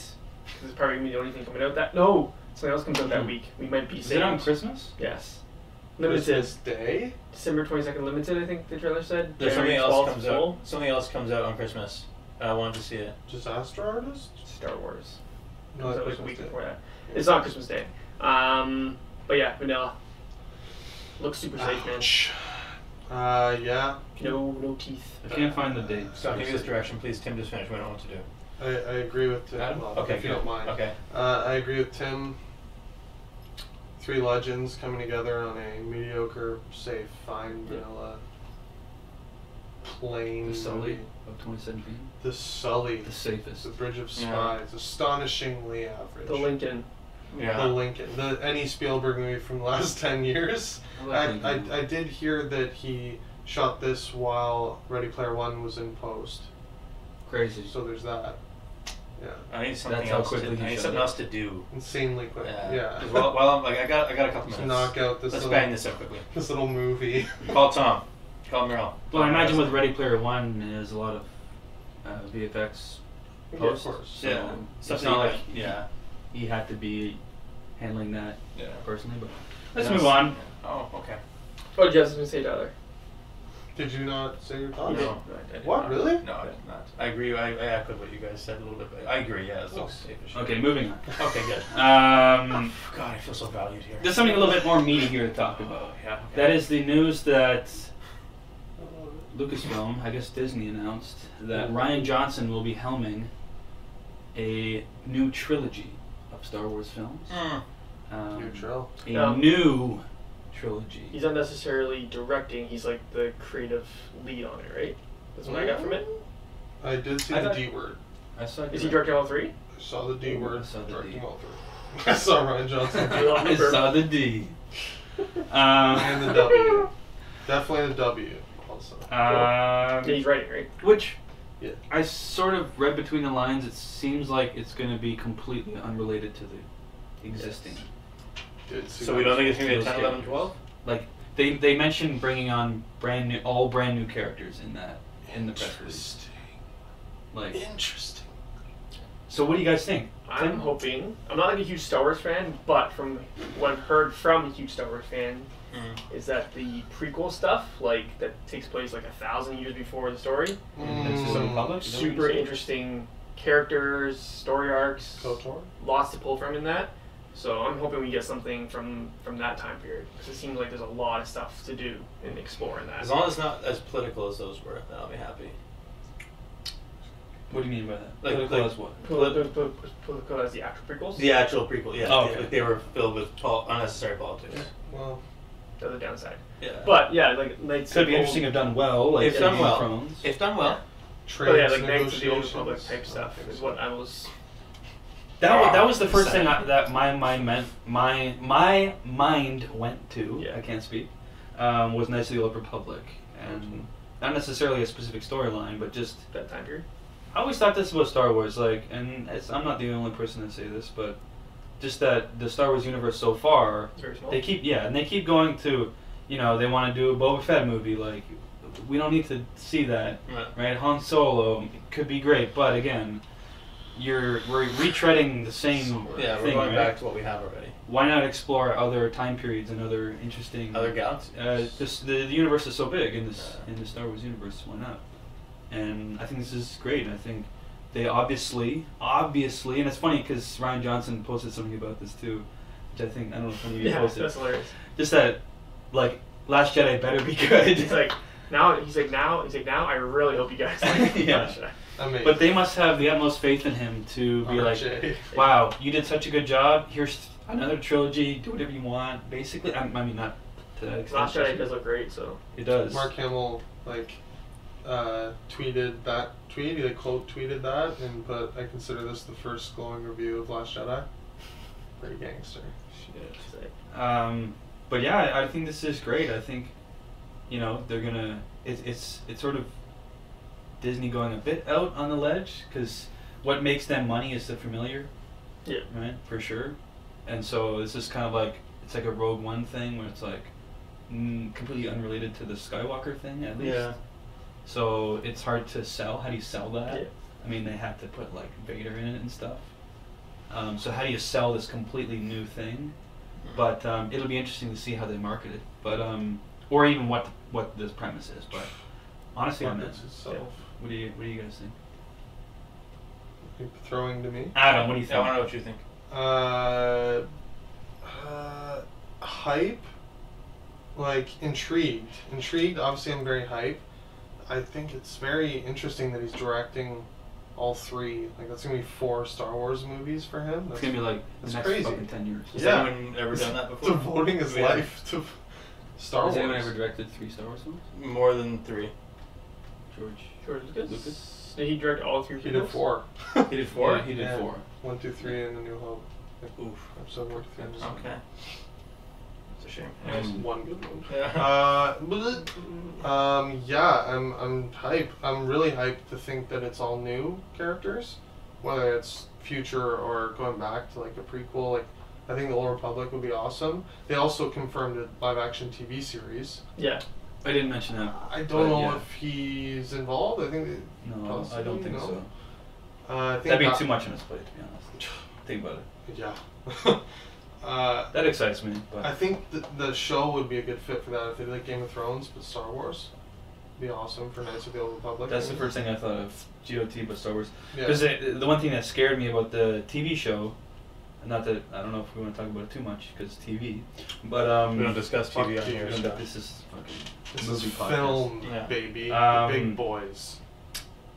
This is probably gonna be the only thing coming out that. No! Something else comes out that week. We might be Is it on saved. Christmas? Yes. Limited. Christmas Day? December 22nd limited, I think the trailer said. There's something January else 12th comes full. out. Something else comes out on Christmas. I wanted to see it. Disaster Artist? Star Wars. No, Comes that's out like a Christmas week Day. before that. It's not Christmas Day. But yeah, vanilla. Looks super safe, man. Ouch. Yeah. No teeth. I can't find the date. So give me this direction, please. Tim, just finish. We don't know what to do. I agree with Tim. Adam? Well, Okay, if you good. don't mind. Okay. I agree with Tim. Three legends coming together on a mediocre, safe, fine, vanilla, plain The Sully movie. of 2017. The Sully. The safest. The Bridge of Spies. Yeah. Astonishingly average. The Lincoln. Yeah. The Lincoln. Any Spielberg movie from the last 10 years. I did hear that he shot this while Ready Player One was in post. Crazy. So there's that. Yeah. I need something That's how else. quickly he I need shut something it. else to do. Insanely quick. Yeah. Yeah. 'Cause Well, I'm like, I got a couple To minutes. knock out this Let's little, bang this up quickly. this little movie. Call Tom. Call Meryl. Well, I imagine with Ready Player One is a lot of VFX Yeah, of post. course. So Yeah. it's Something not like like yeah. he had to be handling that Yeah. personally. But let's Yes. move on. Oh, okay. What did Justin say, Tyler? Did you not say your thoughts? No, I did What, not. really? No, I did not. I agree. I echoed what you guys said a little bit. But I agree. Yeah, it looks safe as shit. Okay, moving on. Okay, good. Um, God, I feel so valued here. there's something a little bit more meaty here to talk Oh, about. yeah. Okay. That is the news that Lucasfilm, I guess Disney, announced that Rian Johnson will be helming a new trilogy of Star Wars films. Neutral. A No. new trilogy. He's not necessarily directing. He's like the creative lead on it, right? That's what I got from it. I did see I the thought- D word. I saw Is he directing all three? I saw the D word. I saw the directing D. all three. I saw Ryan Johnson I love I saw the D. and the W. Definitely the W. Also. Yeah, he's writing, right? Which Yeah. I sort of read between the lines. It seems like it's going to be completely unrelated to the existing. Did see So we don't think it's gonna be a Those 10, 11, characters. 12? Like they mentioned bringing on all brand new characters in the press release. Like, Interesting. so what do you guys think? I'm hoping. I'm not like a huge Star Wars fan, but from what I've heard from a huge Star Wars fan, is that the prequel stuff, like that takes place like 1,000 years before the story, It's Mm. public? super interesting characters, story arcs, KOTOR? lots to pull from in that. So I'm hoping we get something from that time period because it seems like there's a lot of stuff to do and explore in that. As long as it's not as political as those were, then I'll be happy. What do you mean by that? Like- Political like- as what? Political as the actual prequels. The actual prequel, yeah. Oh, okay. They were filled with unnecessary politics. Well, The other downside. Yeah. But yeah, like Could be interesting if done well. Like If done Game of well. Thrones. If done well. But yeah, trades like Knights of the Old negotiations. Republic type stuff is what I was. That was the first thing that my mind went to. Yeah. I can't speak. Was Knights of the Old Republic, and not necessarily a specific storyline, but just That time period. I always thought this about Star Wars. Like, and I'm not the only person to say this, but just that the Star Wars universe so far, It's very small. they keep going to, they want to do a Boba Fett movie. Like, we don't need to see that, right? Han Solo could be great, but again, we're retreading the same Yeah, we're thing, going right? back to what we have already. Why not explore other time periods and other interesting Other galaxies. the universe is so big in the Star Wars universe. Why not? And I think this is great. I think they obviously, and it's funny because Rian Johnson posted something about this too, which I think I don't know if any of you Yeah, posted. that's hilarious. Just that, like, Last Jedi better be good. He's like now. I really hope you guys like Yeah. Last Jedi. Amazing. But they must have the utmost faith in him to be like, RJ. wow, you did such a good job. Here's another trilogy. Do whatever you want. Basically, I mean, not to that extent. Last Jedi does look great. So It does. Mark Hamill tweeted that tweet. He quote tweeted that and put, "I consider this the first glowing review of Last Jedi." Very gangster. But yeah, I think this is great. I think, they're gonna. It's sort of Disney going a bit out on the ledge because what makes them money is the familiar. Yeah. Right, for sure. And so this is kind of like it's like a Rogue One thing where it's like completely unrelated to the Skywalker thing at least. Yeah. So it's hard to sell. How do you sell that? Yeah. I mean, they have to put like Vader in it and stuff. So how do you sell this completely new thing? But it'll be interesting to see how they market it. But or even what this premise is. But honestly, I'm in. Markets itself. What do you guys think? Keep throwing to me. Adam, what do you I want think? to know what you think. Hype. like intrigued. Obviously, I'm very hyped. I think it's very interesting that he's directing all 3. Like that's gonna be 4 Star Wars movies for him. It's gonna be like the next crazy. fucking 10 years. Has anyone ever done that before? Devoting his life to Star Has Wars. anyone ever directed 3 Star Wars films? More than 3. George Lucas. Lucas? Did he direct all 3 He people? did 4. He did 4? Yeah, he did 4. 1, 2, 3, and A New Hope. Oof. Episode 1, 2, 3. and Okay. It's a shame. That was one good one. Yeah. Yeah, I'm hyped. I'm really hyped to think that it's all new characters, whether it's future or going back to like a prequel. Like, I think the Old Republic would be awesome. They also confirmed a live-action TV series. Yeah. I didn't mention that. I don't know yeah. if he's involved. I think. No, I don't think so. I think That'd be too much on his plate, to be honest. Think about it. Yeah. That excites me. But I think the show would be a good fit for that if they did like Game of Thrones, but Star Wars. Be awesome for Knights of the Old Republic. that's the first thing I thought of. GOT, but Star Wars. Yeah. Because the one thing that scared me about the TV show, not that I don't know if we want to talk about it too much because it's TV, but We don't discuss Fuck TV on TV. here. but So. this is fucking This movie is podcast. film, Yeah. baby. The big boys.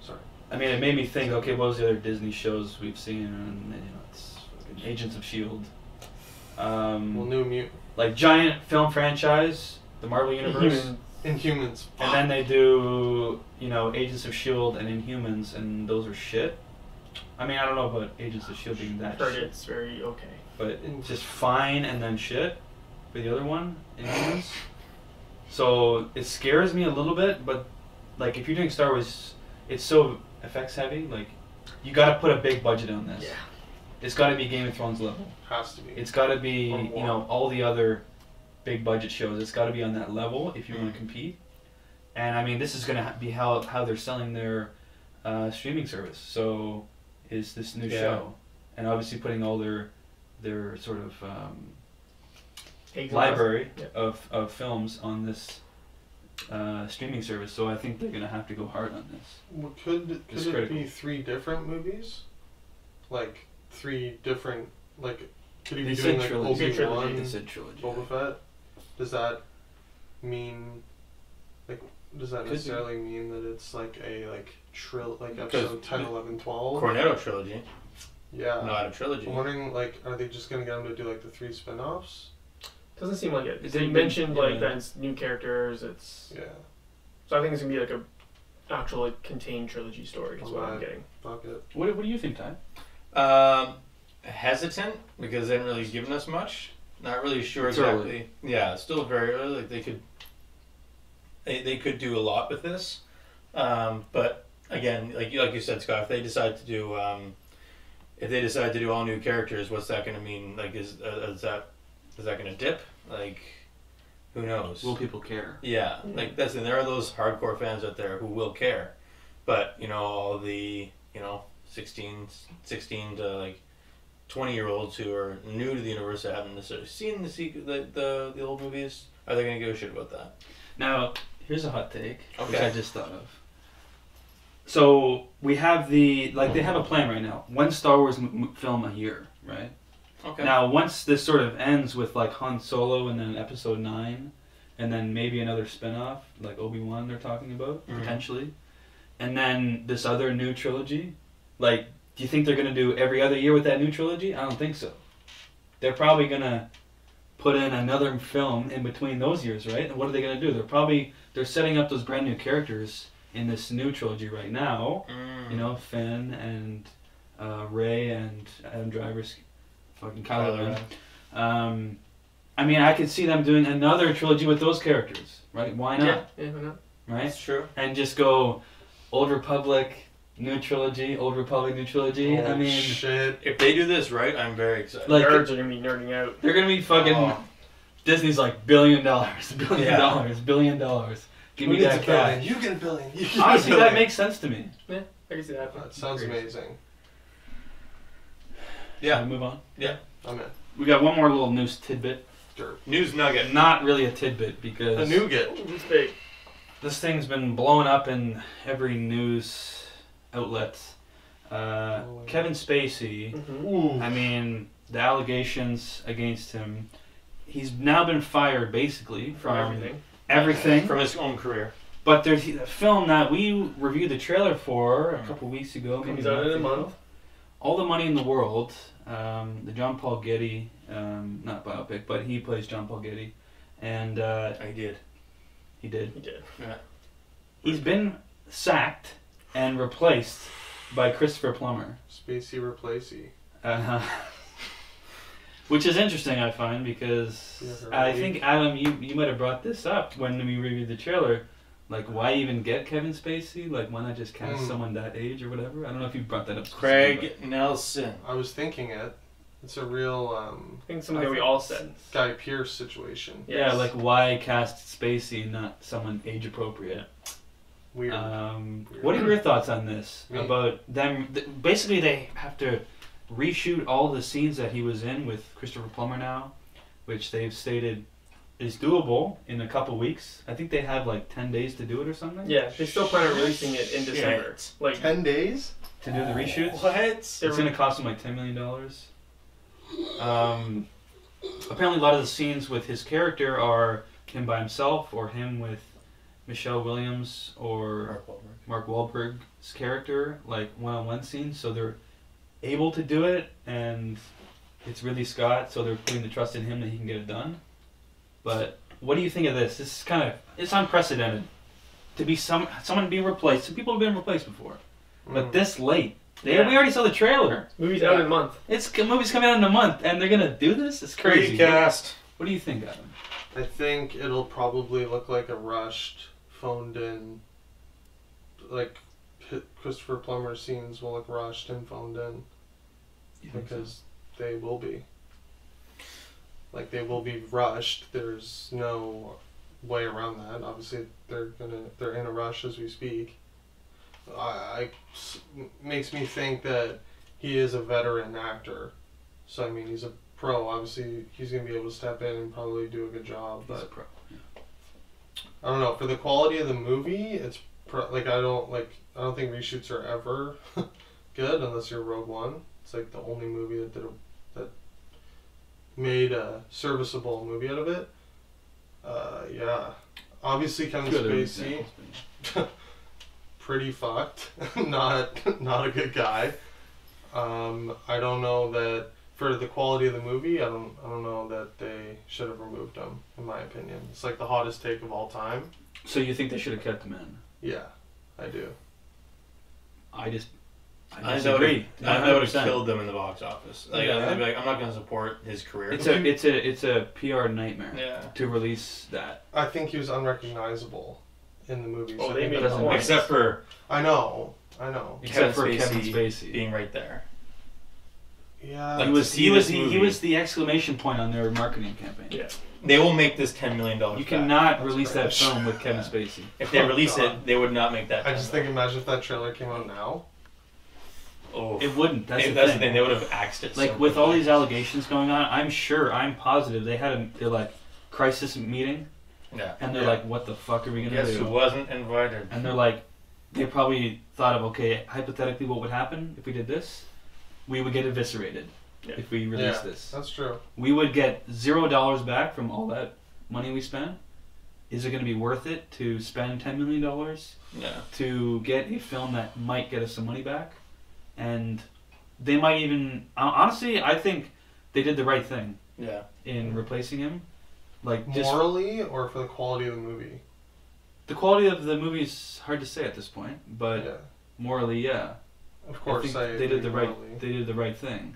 Sorry. I mean, it made me think. Okay, what was the other Disney shows we've seen? And it's fucking Agents of Shield. Well, New Mutant. Like giant film franchise, the Marvel Universe, Inhumans. and then they do Agents of Shield and Inhumans, and those are shit. I mean, I don't know about Agents of Shield being that Heard shit, it's very okay. but it's just fine and then shit for the other one, Inhumans. So it scares me a little bit, but like if you're doing Star Wars, it's so effects heavy. Like you got to put a big budget on this. Yeah. It's got to be Game of Thrones level. Has to be. It's got to be Or more. all the other big budget shows. It's got to be on that level if you want to compete. And I mean, this is going to be how they're selling their streaming service. So is this new show, and obviously putting all their sort of library of films on this streaming service. So I think they're going to have to go hard on this. Well, could It's it critical. be 3 different movies? Like 3 different could he They be said doing like trilogy. Obi-Wan, They said trilogy. Boba Fett? Does that mean does that Could be. necessarily mean that it's like a like Because episode 10, 11, 12? Cornetto trilogy, Yeah. not a trilogy. I'm wondering are they just gonna get him to do like the 3 spin-offs? Doesn't seem like it. It They didn't- mentioned yeah. like that it's new characters. It's Yeah. so I think it's gonna be like a actual like contained trilogy story. Is what I'm Alright. getting. Fuck it. What do you think, Ty? Hesitant because they haven't really given us much. Not really sure It's exactly. early. Yeah, it's still very early. Like they could do a lot with this, but again, like you said, Scott, if they decide to do all new characters, what's that going to mean? Like, is that going to dip? Like, who knows? Will people care? Yeah, like that's and there are those hardcore fans out there who will care, but all the 16 to like 20-year-olds who are new to the universe that haven't necessarily seen the old movies, are they going to give a shit about that? Now, here's a hot take, which Okay. I just thought of. So we have they have a plan right now. One Star Wars film a year, right? Okay. Now, once this sort of ends with like Han Solo and then Episode 9, and then maybe another spin-off like Obi-Wan they're talking about Mhm. potentially, and then this other new trilogy, like, do you think they're gonna do every other year with that new trilogy? I don't think so. They're probably gonna put in another film in between those years, right? And what are they gonna do? They're setting up those brand new characters in this new trilogy right now. Finn and Rey and Adam Driver's fucking Kylo Ren. I mean, I could see them doing another trilogy with those characters, right? Why not? Yeah, why not? Right? That's true. And just go Old Republic, new trilogy, Old Republic, new trilogy. I mean, shit. If they do this right, I'm very excited. Like- Nerds are gonna be nerding out. they're gonna be fucking. Oh. Disney's like $1 billion, Yeah. $1 billion. Give Who me gets that a billion? cash. You get a billion. You get Honestly, a that billion. makes sense to me. I can see that. That sounds Crazy. amazing. Yeah. Shall we move on? I'm in. We got one more little news tidbit. Dirt. News nugget. Not really a tidbit because A nougat. It's big. this thing's been blowing up in every news outlet. Kevin Spacey. Mm-hmm. Ooh. I mean, the allegations against him. he's now been fired basically from everything. from his own career. But there's a film that we reviewed the trailer for a couple weeks ago. Comes out in a month. All the Money in the World, the John Paul Getty, not biopic, but he plays John Paul Getty, and He did. He did. Yeah. He's been sacked and replaced by Christopher Plummer. Spacey replacey. Which is interesting, I find, because I think, Adam, you might have brought this up when we reviewed the trailer. Like, why even get Kevin Spacey? Like, why not just cast someone that age or whatever? I don't know if you brought that up. Craig Nelson. I was thinking it. It's a real I think something that we all said. Guy Pearce situation. Yeah, like why cast Spacey and not someone age appropriate? Weird. What are your thoughts on this? Me? About them? Basically, they have to reshoot all the scenes that he was in with Christopher Plummer now, which they've stated is doable in a couple weeks. I think they have like 10 days to do it or something. Yeah, they still plan on releasing it in December. Like 10 days? To do the reshoots? What? It's going to cost them like $10 million. Apparently, a lot of the scenes with his character are him by himself or him with Michelle Williams or Mark Wahlberg's character, like one-on-one scenes. So they're able to do it, and it's Ridley Scott, so they're putting the trust in him that he can get it done. But what do you think of this? This is it's unprecedented to be someone being replaced. Some people have been replaced before, but this late. We already saw the trailer. Movie's out in a month. Movie's coming out in a month, and they're gonna do this. It's crazy. Cast. What do you think, Adam? I think it'll probably look like a rushed, phoned in. Like Christopher Plummer's scenes will look rushed and phoned in because they will be. Like they will be rushed. There's no way around that. Obviously, they're in a rush as we speak. Makes me think that he is a veteran actor. So I mean, he's a pro. Obviously, he's gonna be able to step in and probably do a good job. But He's a pro. I don't know. For the quality of the movie, it's I don't think reshoots are ever good unless you're Rogue One. It's like the only movie that made a serviceable movie out of it. Yeah. Obviously, Kevin Spacey, pretty fucked. not a good guy. I don't know that for the quality of the movie. I don't know that they should have removed him. In my opinion, it's like the hottest take of all time. So you think they should have kept him in? Yeah, I do. I I disagree. would have killed them in the box office. Like, I'd be like, I'm not going to support his career. It's a PR nightmare. Yeah. To release that. I think he was unrecognizable in the movie. Oh, so they made doesn't- except for I know. Except for Kevin Spacey being right there. Yeah. Like, He was to see he was the exclamation point on their marketing campaign. Yeah. They will make this $10 million. You cannot That's release great. that film with Kevin Spacey. If they release God. it, they would not make that. I just think, imagine if that trailer came out now. Oh, It wouldn't. That's the the thing. thing. They would have axed it. Like so with all quickly. these allegations going on, I'm positive they had their like crisis meeting, Yeah. and they're Yeah. like, "What the fuck are we gonna Guess who do?" wasn't invited? And they're like, they probably thought of, okay, hypothetically, what would happen if we did this? We would get eviscerated Yeah. if we released this. That's true. We would get $0 back from all that money we spent. Is it going to be worth it to spend $10 million Yeah. to get a film that might get us some money back? And they might even, honestly, I think they did the right thing Yeah. in replacing him. Like, just Morally or for the quality of the movie? the quality of the movie is hard to say at this point, but Yeah. morally, yeah. Of I course, think they did the right thing,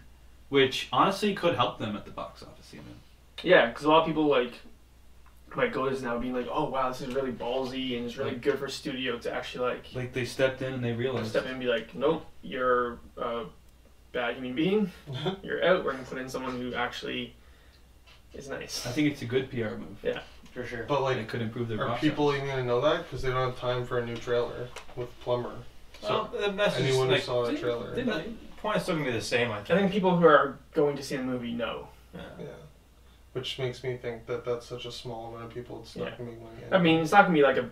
which honestly could help them at the box office even. Yeah, because a lot of people might go to this now being like, oh wow, this is really ballsy and it's really good for studio to actually Like they stepped in and they realized. step in and be like, nope, you're a bad human being. You're out. We're gonna put in someone who actually is nice. I think it's a good PR move. Yeah. For sure. But Like, like, it could improve their are box people office. even gonna know that because they don't have time for a new trailer with Plummer? So Well, the message is anyone who like, saw that trailer, the point is still gonna be the same. I I think. think people who are going to see the movie know. Yeah. yeah. Which makes me think that that's such a small amount of people. It's not Yeah. gonna make money. I mean, it's not gonna be like a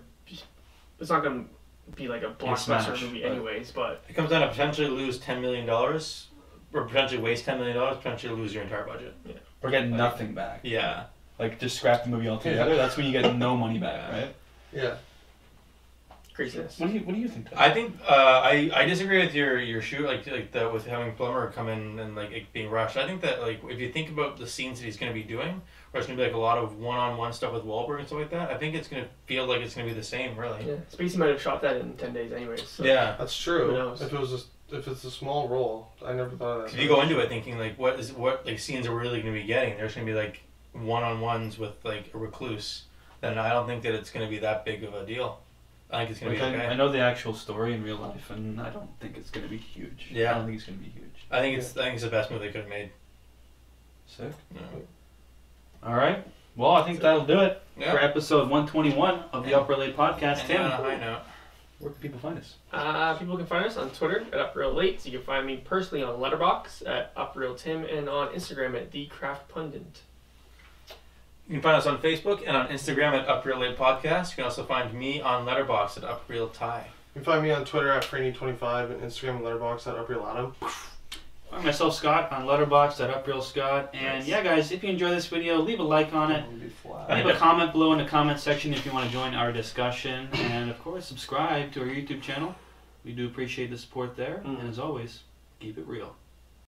smash, blockbuster movie but- anyways, but It comes down to potentially lose $10 million, or potentially waste $10 million, potentially lose your entire budget. We're getting nothing back. Yeah. like just scrap the movie altogether, that's when you get no money back, right? Yeah. Craziness. What do you think? I think I disagree with your shoot with having Plummer come in and like it being rushed. I think that like if you think about the scenes that he's going to be doing, where it's going to be like a lot of one-on-one stuff with Wahlberg and stuff like that, I think it's going to feel like it's going to be the same, really. Yeah, Spacey might have shot that in 10 days anyways. So. Yeah, That's true. Who knows? If it's a small role, I never thought of that. because you go into it thinking like what like scenes are we really going to be getting? There's going to be like one-on-ones with like a recluse. Then I don't think that it's going to be that big of a deal. I think it's going to be okay. I know the actual story in real life, and I don't think it's going to be huge. Yeah. I don't think it's going to be huge. I think it's the best movie they could have made. Sick. Yeah. All right. Well, I think that'll do it for Yeah. episode 121 of the Upper Late Podcast. And Tim, on a high note. where can people find us? People can find us on Twitter at UpRealLate. You can find me personally on Letterboxd at UpRealTim and on Instagram at TheCraftPundit. You can find us on Facebook and on Instagram at UpRealLate Podcast. You can also find me on Letterboxd at UpRealTie. You can find me on Twitter at Franny25 and Instagram and Letterboxd at UpRealAdam. Find myself, Scott, on Letterboxd at UpRealScott. And Nice. yeah, guys, if you enjoy this video, leave a like on it. Leave a comment below in the comment section if you want to join our discussion. And of course, subscribe to our YouTube channel. We do appreciate the support there. And as always, keep it real.